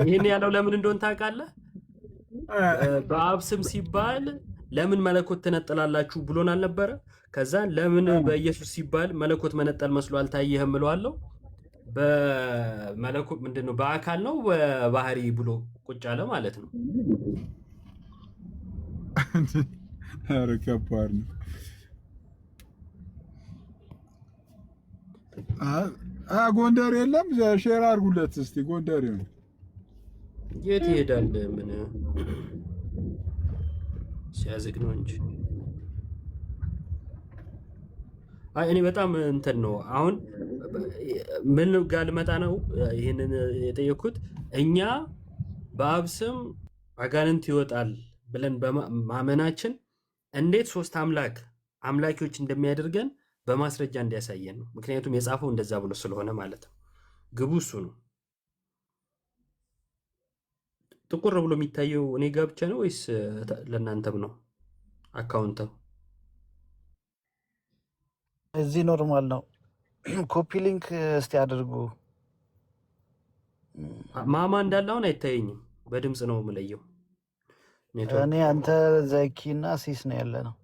ይህን ያለው ለምን እንደሆነ ታውቃለህ? በአብ ስም ሲባል ለምን መለኮት ትነጠላላችሁ ብሎን አልነበረ? ከዛ ለምን በኢየሱስ ሲባል መለኮት መነጠል መስሎ አልታየህም እለዋለሁ። በመለኮት ምንድነው በአካል ነው በባህሪ ብሎ ቁጭ አለ ማለት ነው። ኧረ ከባድ ነው። ጎንደር የለም። ሼር አድርጉለት እስቲ። ጎንደር ነው የት ይሄዳል? ምን ሲያዝግ ነው እንጂ። አይ እኔ በጣም እንትን ነው። አሁን ምን ጋር ልመጣ ነው ይሄንን የጠየኩት። እኛ በአብ ስም አጋንንት ይወጣል ብለን በማመናችን እንዴት ሶስት አምላኪዎች እንደሚያደርገን በማስረጃ እንዲያሳየን ነው። ምክንያቱም የጻፈው እንደዛ ብሎ ስለሆነ ማለት ነው። ግቡ እሱ ነው። ጥቁር ብሎ የሚታየው እኔ ጋር ብቻ ነው ወይስ ለእናንተም ነው? አካውንት እዚህ ኖርማል ነው። ኮፒ ሊንክ እስቲ አድርጉ። ማማ እንዳለ አሁን አይታየኝም። በድምፅ ነው የምለየው። እኔ አንተ ዘኪ እና ሲስ ነው ያለ ነው።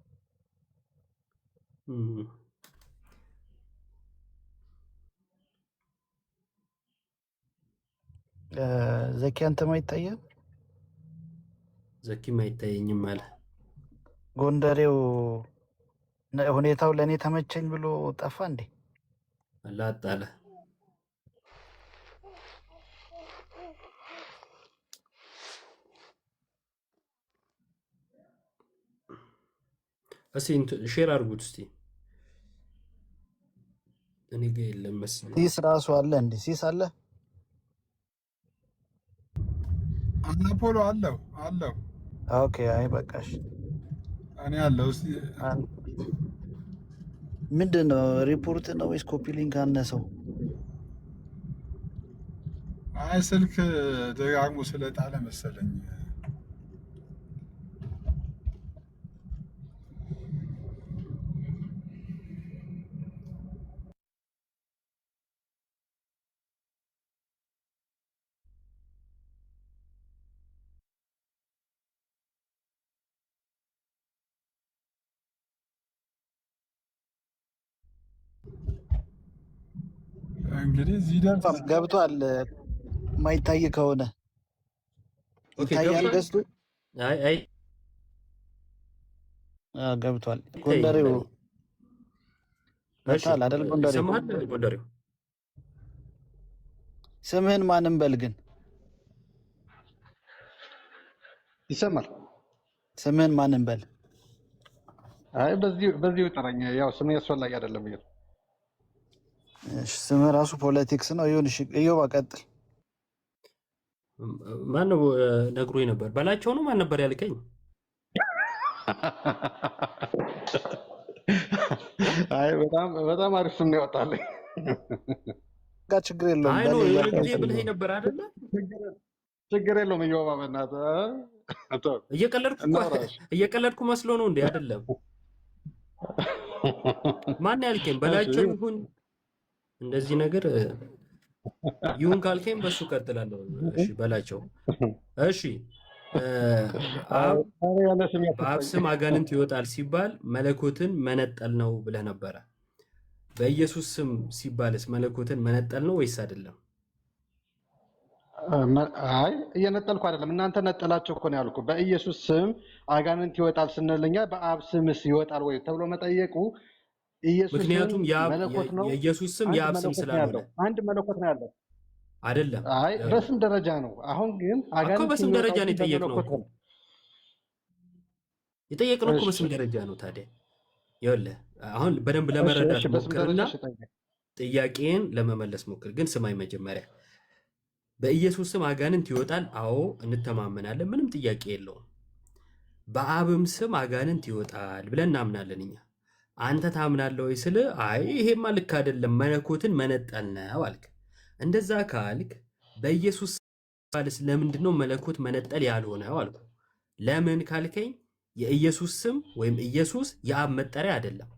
ዘኪ አንተም አይታየም። ዘኪም አይታየኝም አለ። ጎንደሬው ሁኔታው ለእኔ ተመቸኝ ብሎ ጠፋ እንዴ? አላጣለ ሼር አድርጉት እስቲ። እኔ ጋ የለም መሰለኝ። ሲስ ራሱ አለ እንዴ? ሲስ አለ አናፖሎ አለው። ኦኬ። አይ በቃሽ። እኔ አለው። እስቲ ምንድነው ሪፖርት ነው ወይስ ኮፒ ሊንክ አነሰው? አይ ስልክ ደጋግሞ ስለጣለ መሰለኝ። እንግዲህ እዚህ ደርስ ገብቷል። ማይታይ ከሆነ ይታያል። ገዝቱ አይ ገብቷል። ጎንደሬው መጣል አይደል? ጎንደሬው ስምህን ማንም በል ግን ይሰማል። ስምህን ማንም በል። አይ በዚህ ጠራኝ። ያው ስሜ አስፈላጊ አይደለም ብዬ ስምህ ራሱ ፖለቲክስ ነው። ይሁን። እሺ እዮባ ቀጥል። ማን ነው ነግሮኝ ነበር? በላቸው ነው ማን ነበር ያልከኝ? አይ በጣም አሪፍ ስም ነው ያወጣልኝ። ጋር ችግር የለውም። አይ ነው እንዴ ብለህ ነበር አይደለ? ችግር የለውም። እዮባ በእናትህ እየቀለድኩ መስሎ ነው እንዴ? አይደለም። ማን ያልከኝ? በላቸው ይሁን እንደዚህ ነገር ይሁን ካልከኝ በሱ ቀጥላለሁ። እሺ በላቸው። እሺ በአብ ስም አጋንንት ይወጣል ሲባል መለኮትን መነጠል ነው ብለህ ነበረ። በኢየሱስ ስም ሲባልስ መለኮትን መነጠል ነው ወይስ አይደለም? አይ እየነጠልኩ አይደለም። እናንተ ነጠላቸው እኮ ነው ያልኩ። በኢየሱስ ስም አጋንንት ይወጣል ስንልኛ በአብ ስምስ ይወጣል ወይ ተብሎ መጠየቁ ምክንያቱም የኢየሱስ ስም የአብ ስም ስላልሆነ አንድ መለኮት ነው ያለው አይደለም። አይ በስም ደረጃ ነው። አሁን ግን አጋንንት በስም ደረጃ ነው የጠየቅነው እኮ በስም ደረጃ ነው። ታዲያ ይኸውልህ አሁን በደንብ ለመረዳት ሞክርና ጥያቄን ለመመለስ ሞክር። ግን ስማኝ መጀመሪያ በኢየሱስ ስም አጋንንት ይወጣል። አዎ እንተማመናለን፣ ምንም ጥያቄ የለውም። በአብም ስም አጋንንት ይወጣል ብለን እናምናለን እኛ። አንተ ታምናለህ ወይ ስል አይ ይሄማ ልክ አይደለም መለኮትን መነጠል ነው አልክ። እንደዛ ካልክ በኢየሱስ ስም ለምንድን ነው መለኮት መነጠል ያልሆነው አልኩ። ለምን ካልከኝ የኢየሱስ ስም ወይም ኢየሱስ የአብ መጠሪያ አይደለም።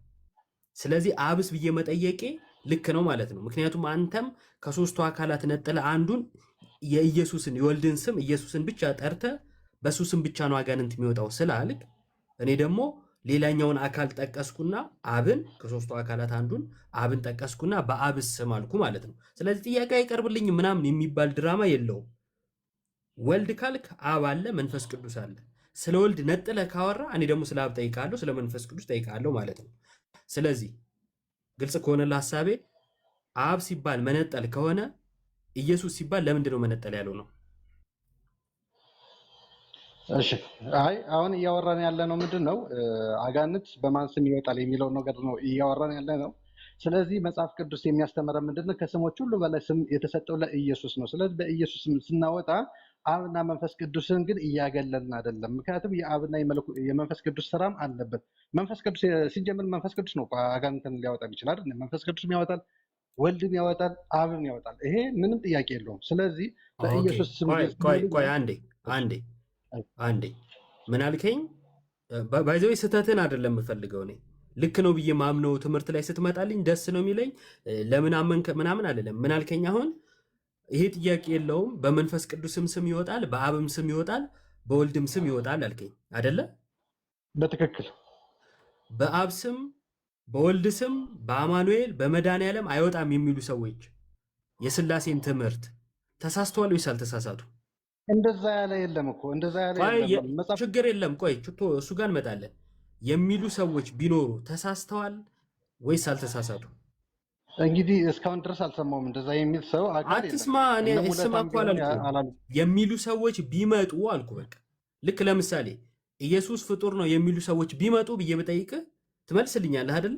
ስለዚህ አብስ ብዬ መጠየቄ ልክ ነው ማለት ነው። ምክንያቱም አንተም ከሶስቱ አካላት ነጥለ አንዱን የኢየሱስን የወልድን ስም ኢየሱስን ብቻ ጠርተ በሱ ስም ብቻ ነው አጋንንት የሚወጣው ስላልክ እኔ ደግሞ ሌላኛውን አካል ጠቀስኩና አብን ከሶስቱ አካላት አንዱን አብን ጠቀስኩና በአብ ስም አልኩ ማለት ነው። ስለዚህ ጥያቄ አይቀርብልኝ ምናምን የሚባል ድራማ የለውም። ወልድ ካልክ አብ አለ፣ መንፈስ ቅዱስ አለ። ስለ ወልድ ነጥለ ካወራ እኔ ደግሞ ስለ አብ ጠይቃለሁ፣ ስለ መንፈስ ቅዱስ ጠይቃለሁ ማለት ነው። ስለዚህ ግልጽ ከሆነ ለሐሳቤ አብ ሲባል መነጠል ከሆነ ኢየሱስ ሲባል ለምንድን ነው መነጠል ያለው ነው? እሺ አይ አሁን እያወራን ያለ ነው ምንድን ነው አጋንንት በማን ስም ይወጣል የሚለው ነገር ነው እያወራን ያለ ነው። ስለዚህ መጽሐፍ ቅዱስ የሚያስተምረን ምንድነው ከስሞች ሁሉ በላይ ስም የተሰጠው ለኢየሱስ ነው። ስለዚህ በኢየሱስ ስም ስናወጣ አብና መንፈስ ቅዱስን ግን እያገለልን አይደለም። ምክንያቱም የአብና የመንፈስ ቅዱስ ስራም አለበት። መንፈስ ቅዱስ ሲጀምር መንፈስ ቅዱስ ነው አጋንንትን ሊያወጣ ይችላል አይደል? መንፈስ ቅዱስም ያወጣል፣ ወልድም ያወጣል፣ አብም ያወጣል። ይሄ ምንም ጥያቄ የለውም። ስለዚህ በኢየሱስ ስም ቆይ አንዴ ምን አልከኝ? ባይዘው ስህተትን አይደለም የምፈልገው እኔ ልክ ነው ብዬ ማምነው ትምህርት ላይ ስትመጣልኝ ደስ ነው የሚለኝ። ለምን አመንክ ምናምን አይደለም። ምን አልከኝ? አሁን ይሄ ጥያቄ የለውም። በመንፈስ ቅዱስም ስም ይወጣል፣ በአብም ስም ይወጣል፣ በወልድም ስም ይወጣል አልከኝ አይደለ? በትክክል በአብ ስም፣ በወልድ ስም፣ በአማኑኤል በመድኃኔዓለም አይወጣም የሚሉ ሰዎች የሥላሴን ትምህርት ተሳስተዋል ወይስ አልተሳሳቱ? እንደዛ ያለ የለም እኮ እንደዛ ያለ የለም። ችግር የለም። ቆይ እሱ ጋር እንመጣለን የሚሉ ሰዎች ቢኖሩ ተሳስተዋል ወይስ አልተሳሳቱ? እንግዲህ እስካሁን ድረስ አልሰማሁም እንደዛ የሚል ሰው አትስማ። እኔ እስማ እኮ አላልኩም። የሚሉ ሰዎች ቢመጡ አልኩ። በቃ ልክ ለምሳሌ ኢየሱስ ፍጡር ነው የሚሉ ሰዎች ቢመጡ ብዬ ብጠይቅህ ትመልስልኛለህ አይደለ?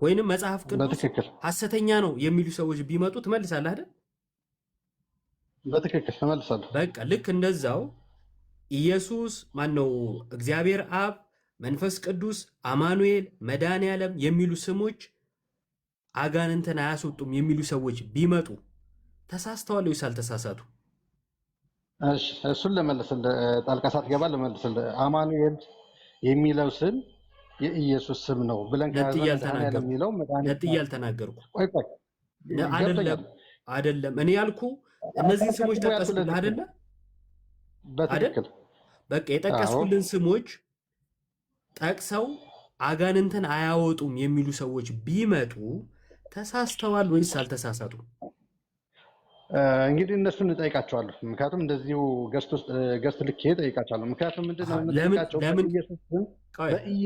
ወይንም መጽሐፍ ቅዱስ ሐሰተኛ ነው የሚሉ ሰዎች ቢመጡ ትመልሳለህ አይደል? በትክክል ተመልሳለሁ። በቃ ልክ እንደዛው ኢየሱስ ማነው እግዚአብሔር አብ፣ መንፈስ ቅዱስ፣ አማኑኤል፣ መድኃኔዓለም የሚሉ ስሞች አጋንንትን አያስወጡም የሚሉ ሰዎች ቢመጡ ተሳስተዋል ወይስ አልተሳሳቱ? እሺ እሱን ለመለስልህ ጣልቃ ሳትገባ ለመለስልህ። አማኑኤል የሚለው ስም የኢየሱስ ስም ነው ብለን ነጥዬ አልተናገርኩም። አይደለም እኔ ያልኩ እነዚህን ስሞች ጠቀስኩልህ አይደለ? በትክክል በቃ የጠቀስኩልን ስሞች ጠቅሰው አጋንንትን አያወጡም የሚሉ ሰዎች ቢመጡ ተሳስተዋል ወይስ አልተሳሳቱም? እንግዲህ እነሱን እጠይቃቸዋለሁ። ምክንያቱም እንደዚሁ ገስት ልኬ እጠይቃቸዋለሁ። ምክንያቱም ምንድነው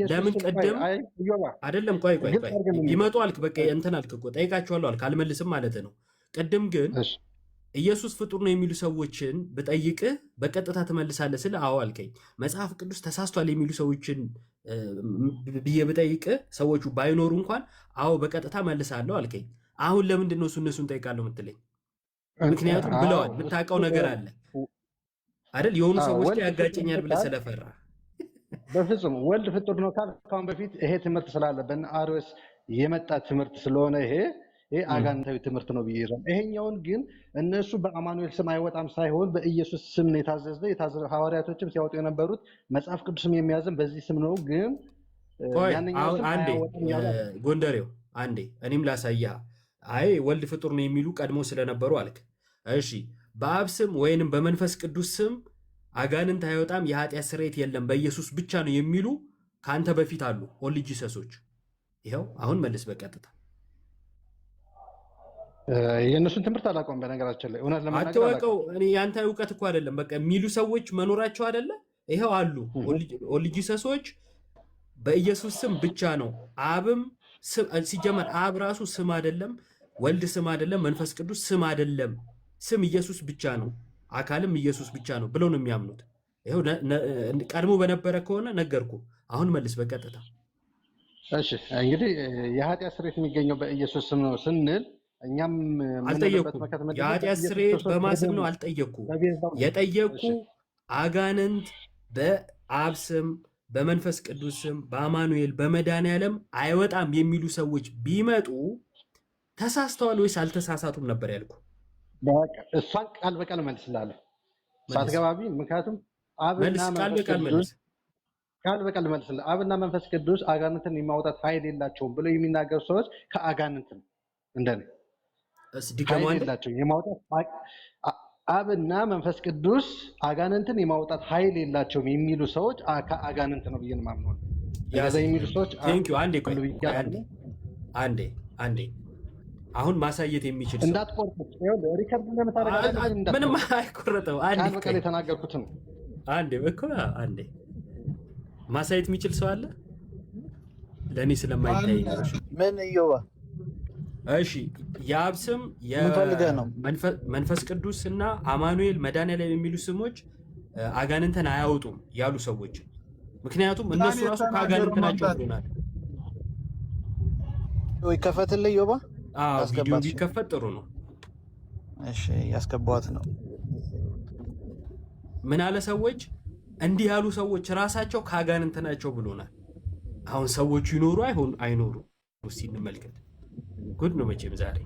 ለምን ቀደም አይደለም ቆይ ቢመጡ አልክ፣ በቃ እንትን አልክ እኮ ጠይቃቸዋለሁ አልክ፣ አልመልስም ማለት ነው። ቅድም ግን ኢየሱስ ፍጡር ነው የሚሉ ሰዎችን ብጠይቅህ በቀጥታ ትመልሳለህ ስለ አዎ አልከኝ። መጽሐፍ ቅዱስ ተሳስቷል የሚሉ ሰዎችን ብዬ ብጠይቅህ ሰዎቹ ባይኖሩ እንኳን አዎ በቀጥታ መልሳለሁ አልከኝ። አሁን ለምንድን ነው እነሱን ጠይቃለሁ የምትለኝ? ምክንያቱም ብለዋል፣ የምታውቀው ነገር አለ አይደል? የሆኑ ሰዎች ያጋጨኛል ብለህ ስለፈራ። በፍጹም ወልድ ፍጡር ነው ካል ካሁን በፊት ይሄ ትምህርት ስላለ በእነ አርዮስ የመጣ ትምህርት ስለሆነ ይሄ አጋንንታዊ ትምህርት ነው ብዬ ይዛል። ይሄኛውን ግን እነሱ በአማኑኤል ስም አይወጣም ሳይሆን በኢየሱስ ስም ነው የታዘዘ ሐዋርያቶችም ሲያወጡ የነበሩት መጽሐፍ ቅዱስም የሚያዘን በዚህ ስም ነው። ግን አንዴ ጎንደሬው አንዴ እኔም ላሳያ። አይ ወልድ ፍጡር ነው የሚሉ ቀድሞ ስለነበሩ አልክ። እሺ በአብ ስም ወይንም በመንፈስ ቅዱስ ስም አጋንንት አይወጣም፣ የኃጢአት ስርየት የለም፣ በኢየሱስ ብቻ ነው የሚሉ ከአንተ በፊት አሉ ኦንሊ ጂሰሶች። ይኸው አሁን መልስ በቀጥታ የእነሱን ትምህርት አላውቀውም። በነገራችን ላይ እውነት ለመናገር አትወቀው። እኔ ያንተ እውቀት እኮ አይደለም በቃ የሚሉ ሰዎች መኖራቸው አይደለ? ይኸው አሉ ኦንሊ ጂሰሶች በኢየሱስ ስም ብቻ ነው። አብም ሲጀመር አብ ራሱ ስም አይደለም፣ ወልድ ስም አይደለም፣ መንፈስ ቅዱስ ስም አይደለም። ስም ኢየሱስ ብቻ ነው፣ አካልም ኢየሱስ ብቻ ነው ብለው ነው የሚያምኑት። ይኸው ቀድሞ በነበረ ከሆነ ነገርኩ። አሁን መልስ በቀጥታ። እሺ እንግዲህ የኃጢአት ስርየት የሚገኘው በኢየሱስ ስም ነው ስንል እኛም አልጠየኩም። የኃጢአት ስርየት በማስም ነው አልጠየኩ። የጠየኩ አጋንንት በአብ ስም በመንፈስ ቅዱስ ስም በአማኑኤል በመድኃኔዓለም አይወጣም የሚሉ ሰዎች ቢመጡ ተሳስተዋል ወይስ አልተሳሳቱም ነበር ያልኩ። እሷን ቃል በቃል መልስላለሁ ሳትገባቢ። ምክንያቱም አብና ቃል በቃል መልስ ቃል በቃል መልስልህ። አብና መንፈስ ቅዱስ አጋንንትን የማውጣት ኃይል የላቸውም ብለው የሚናገሩ ሰዎች ከአጋንንት ነው። እንደኔ ኃይል የላቸውም የማውጣት አብና መንፈስ ቅዱስ አጋንንትን የማውጣት ኃይል የላቸውም የሚሉ ሰዎች ከአጋንንት ነው ብዬ ነው የማምነው። ያዛ የሚሉ ሰዎች አንዴ አሁን ማሳየት የሚችል ሰው እንዳትቆርጥ ሪከርድ እንደምታደርጋለህ ምንም አይቆረጠው። አንዴ በቃ የተናገርኩት ነው። አንዴ ማሳየት የሚችል ሰው አለ? ለኔ ስለማይታይ ነው። ምን ይዋ እሺ፣ የአብ ስም መንፈስ ቅዱስ እና አማኑኤል መድኃኒዓለም የሚሉ ስሞች አጋንንትን አያወጡም ያሉ ሰዎች፣ ምክንያቱም እነሱ ራሱ ከአጋንንት ናቸው ብሎናል። ወይ ከፈትልኝ ዮባ ቪዲዮ ቢከፈት ጥሩ ነው። እሺ ያስገባዋት ነው። ምን አለ ሰዎች እንዲህ ያሉ ሰዎች ራሳቸው ከአጋንንት ናቸው ብሎናል። አሁን ሰዎቹ ይኖሩ አይኖሩ እስቲ እንመልከት። ጉድ ነው መቼም ዛሬ።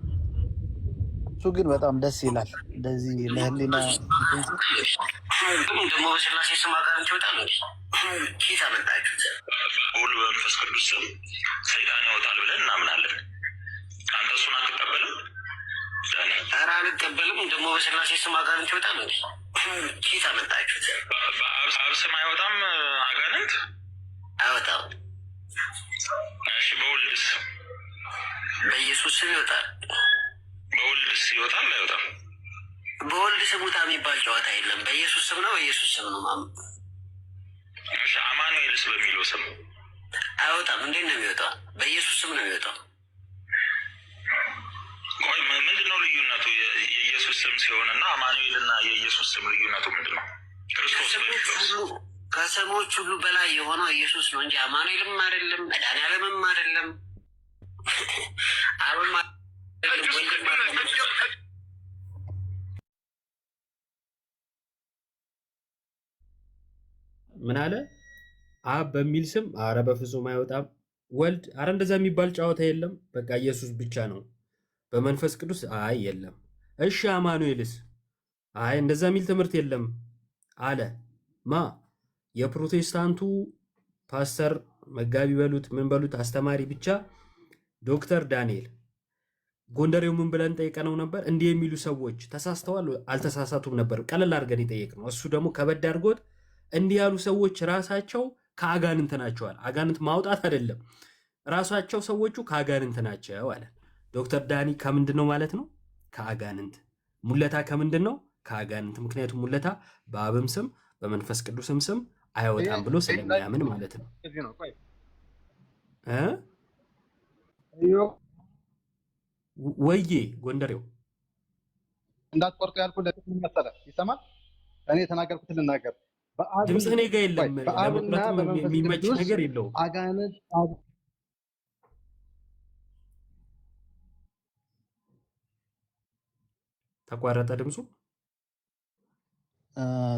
እሱ ግን በጣም ደስ ይላል። እንደዚህ ለህሊና ደግሞ በስላሴ ስም አጋንንት ይወጣል እንዴ? ኬት አመጣችሁት? ሁሉ በመንፈስ ቅዱስ ስም ሰይጣን ይወጣል ብለን እናምናለን። አንተ እሱን አትቀበልም? ኧረ አልቀበልም። ደግሞ በስላሴ ስም አጋንንት ይወጣል እንዴ? ኬት አመጣችሁት? በአብ ስም አይወጣም አጋንንት? አይወጣም። እሺ በወልድስ? በኢየሱስ ስም ይወጣል። በወልድስ ይወጣል አይወጣም? በወልድ ስም ውጣ የሚባል ጨዋታ የለም። በኢየሱስ ስም ነው፣ በኢየሱስ ስም ነው ማም። እሺ አማኑኤልስ በሚለው ስም አይወጣም። እንዴት ነው የሚወጣው? በኢየሱስ ስም ነው የሚወጣው። ቆይ ምንድነው ልዩነቱ? የኢየሱስ ስም ሲሆንና አማኑኤልና የኢየሱስ ስም ልዩነቱ ምንድነው? ክርስቶስ በሚለው ከስሞች ሁሉ በላይ የሆነው ኢየሱስ ነው እንጂ አማኑኤልም አይደለም፣ መድኃኒዓለምም አይደለም፣ አብም ምን አለ? አብ በሚል ስም አረ በፍጹም አይወጣም። ወልድ አረ እንደዛ የሚባል ጨዋታ የለም። በቃ ኢየሱስ ብቻ ነው። በመንፈስ ቅዱስ አይ የለም። እሺ አማኑኤልስ? አይ እንደዛ የሚል ትምህርት የለም አለ። ማ የፕሮቴስታንቱ ፓስተር መጋቢ በሉት ምን በሉት አስተማሪ ብቻ ዶክተር ዳንኤል ጎንደሬው ምን ብለን ጠይቀነው ነበር? እንዲህ የሚሉ ሰዎች ተሳስተዋል አልተሳሳቱም ነበር ቀለል አድርገን የጠየቅነው። እሱ ደግሞ ከበድ አድርጎት እንዲህ ያሉ ሰዎች ራሳቸው ከአጋንንት ናቸዋል። አጋንንት ማውጣት አይደለም ራሳቸው ሰዎቹ ከአጋንንት ናቸው አለ ዶክተር ዳኒ። ከምንድን ነው ማለት ነው? ከአጋንንት። ሙለታ ከምንድን ነው? ከአጋንንት። ምክንያቱም ሙለታ በአብም ስም በመንፈስ ቅዱስም ስም አይወጣም ብሎ ስለሚያምን ማለት ነው። ወዬ ጎንደሬው እንዳትቆርጡ ያልኩህ ለምን መሰለህ? ይሰማል? እኔ የተናገርኩትን ልናገር። ድምፅህ እኔ ጋ የለም። ለመቁረጥ የሚመች ነገር የለውም። አጋንንት ተቋረጠ ድምፁ።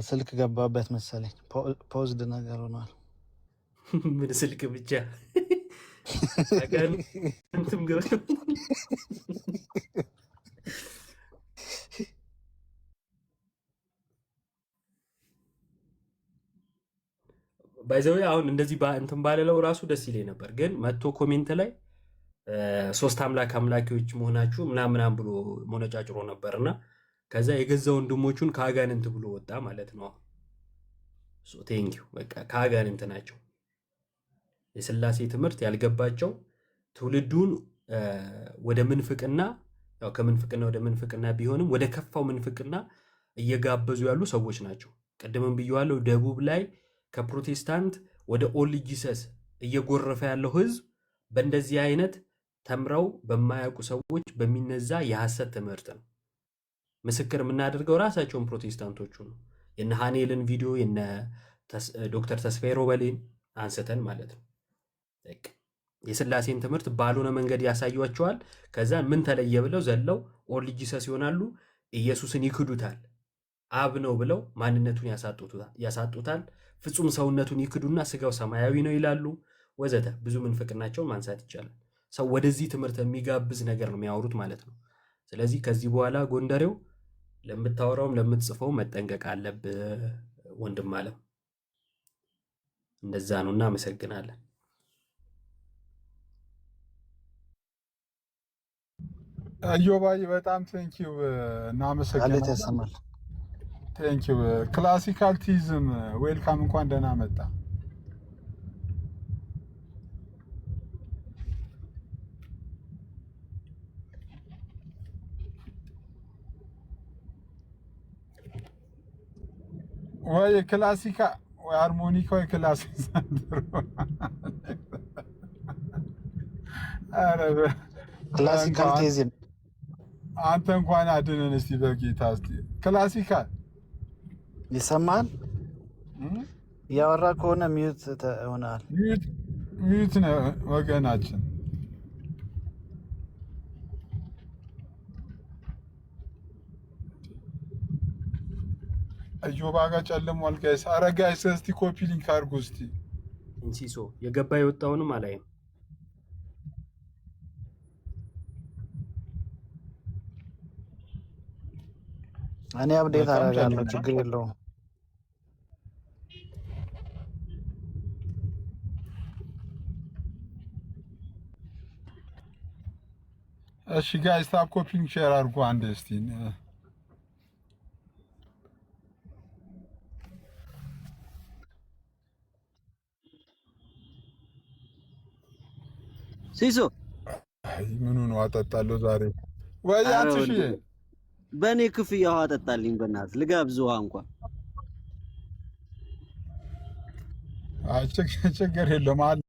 ስልክ ገባበት መሰለኝ። ፖዝድ ነገር ሆኗል። ምን ስልክ ብቻ አጋንንትም ገብ ባይዘው አሁን እንደዚህ እንትን ባለለው ራሱ ደስ ይለኝ ነበር፣ ግን መጥቶ ኮሜንት ላይ ሶስት አምላኪዎች መሆናችሁ ምናምን ብሎ ሞነጫጭሮ ነበርና ከዛ የገዛ ወንድሞቹን ከአጋንንት ብሎ ወጣ ማለት ነው። ቴንኪው በቃ ከአጋንንት ናቸው። የሥላሴ ትምህርት ያልገባቸው ትውልዱን ወደ ምንፍቅና ያው ከምንፍቅና ወደ ምንፍቅና ቢሆንም ወደ ከፋው ምንፍቅና እየጋበዙ ያሉ ሰዎች ናቸው። ቀደምም ብየዋለሁ። ደቡብ ላይ ከፕሮቴስታንት ወደ ኦል ጂሰስ እየጎረፈ ያለው ህዝብ በእንደዚህ አይነት ተምረው በማያውቁ ሰዎች በሚነዛ የሐሰት ትምህርት ነው። ምስክር የምናደርገው ራሳቸውን ፕሮቴስታንቶቹ ነው። የነ ሃኔልን ቪዲዮ የነ ዶክተር ተስፋዬ ሮበሌን አንስተን ማለት ነው። የሥላሴን ትምህርት ባልሆነ መንገድ ያሳዩቸዋል። ከዛ ምን ተለየ ብለው ዘለው ኦል ጂሰስ ይሆናሉ። ኢየሱስን ይክዱታል። አብ ነው ብለው ማንነቱን ያሳጡታል። ፍጹም ሰውነቱን ይክዱና ስጋው ሰማያዊ ነው ይላሉ ወዘተ። ብዙ ምንፍቅናቸውን ማንሳት ይቻላል። ሰው ወደዚህ ትምህርት የሚጋብዝ ነገር ነው የሚያወሩት ማለት ነው። ስለዚህ ከዚህ በኋላ ጎንደሬው ለምታወራውም ለምትጽፈው መጠንቀቅ አለብህ ወንድም አለም። እንደዛ ነው። እናመሰግናለን። አዮባይ በጣም ቴንኪው እናመሰግናለን። ተሰማል ቴንኪው ክላሲካል ቲዝም ዌልካም፣ እንኳን ደህና መጣ። ወይ ክላሲካ ወይ ሃርሞኒካ ወይ ክላሲክ ዘንድሮ አረበ ክላሲካል ቲዝም አንተ እንኳን አድነን እስቲ በጌታ እስቲ ክላሲካል ይሰማል። ያወራ ከሆነ ሚዩት ሆናል። ሚዩት ነው ወገናችን። አዮባ ጋር ጨልሟል ጋይስ። ኧረ ጋይስ እስቲ ኮፒ ሊንክ አድርጉ እስቲ። እንሲሶ የገባ የወጣውንም አላየም። እኔ አፕዴት አደርጋለሁ፣ ችግር የለውም። እሺ ጋይስ ታፕ ኮፒ ሊንክ ሼር አድርጉ አንዴ እስቲ። ሲሶ ምኑ ነው አጠጣለሁ ዛሬ ወይ አንቺ በእኔ ክፍያ ውሃ አጠጣልኝ በእናትህ ልጋብዝህ ውሃ እንኳን ችግር የለውም አለ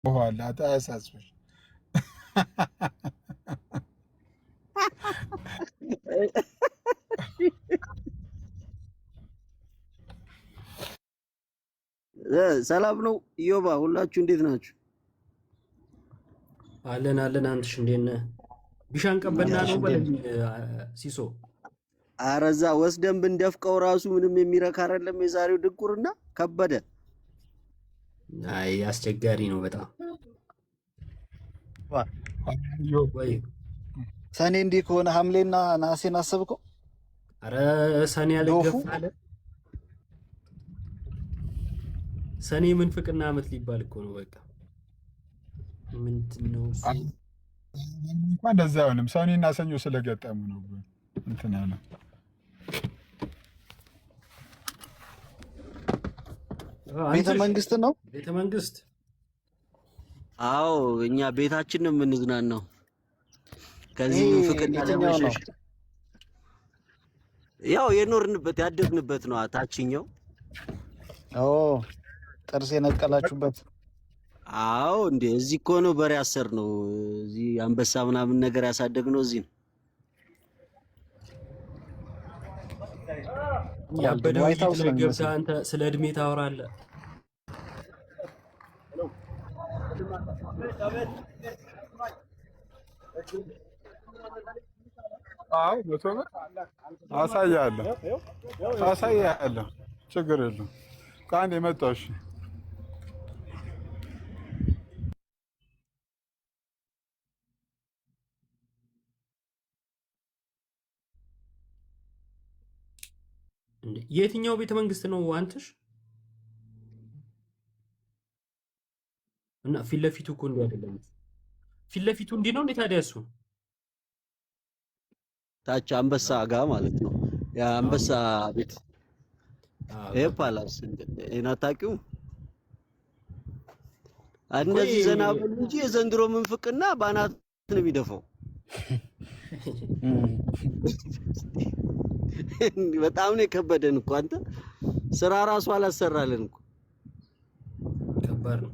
በኋላ አታሳስብሽ ሰላም ነው ኢዮባ ሁላችሁ እንዴት ናችሁ? አለን አንተሽ እንዴት ነህ? ቢሻን ቀበና ነው በለኝ ሲሶ። አረዛ ወስደን ብንደፍቀው ራሱ ምንም የሚረካ አይደለም። የዛሬው ድንቁርና ከበደ። አይ አስቸጋሪ ነው በጣም። ወይ ሰኔ እንዲህ ከሆነ ሐምሌና ነሐሴን አሰብከው? አረ ሰኔ ያለገፍ አለ። ሰኔ ምን ፍቅና አመት ሊባል እኮ ነው በቃ። ምንድነው እንኳን እንደዛ አይሆንም። ሰኔና ሰኞ ስለገጠሙ ነው እንትን ያለ። ቤተ መንግስት ነው ቤተ መንግስት። አዎ እኛ ቤታችን ነው የምንዝናናው። ከዚህ ፍቅና ለመሸሽ ያው የኖርንበት ያደግንበት ነው ታችኛው። ኦ ጥርስ የነቀላችሁበት? አዎ እንዴ እዚህ እኮ ነው በሬ አሰር ነው። እዚህ አንበሳ ምናምን ነገር ያሳደግነው እዚህ ነው። ያበደው ገብታ አንተ ስለ እድሜ ታወራለህ። አዎ በቶሎ አሳያለሁ ችግር የለውም። ከአንድ የመጣው እሺ የትኛው ቤተ መንግስት ነው አንተሽ? እና ፊት ለፊቱ እኮ እንዲህ አይደለም። ፊት ለፊቱ እንዲህ ነው እንዴ ታዲያ? እሱ ታች አንበሳ ጋ ማለት ነው። ያ አንበሳ ቤት ፓላስ እናታቂው እንደዚህ ዘና ብሎ እንጂ የዘንድሮ ምንፍቅና ባናት ነው የሚደፋው። በጣም ነው የከበደን እኮ አንተ ስራ ራሱ አላሰራልን እኮ ከባድ ነው።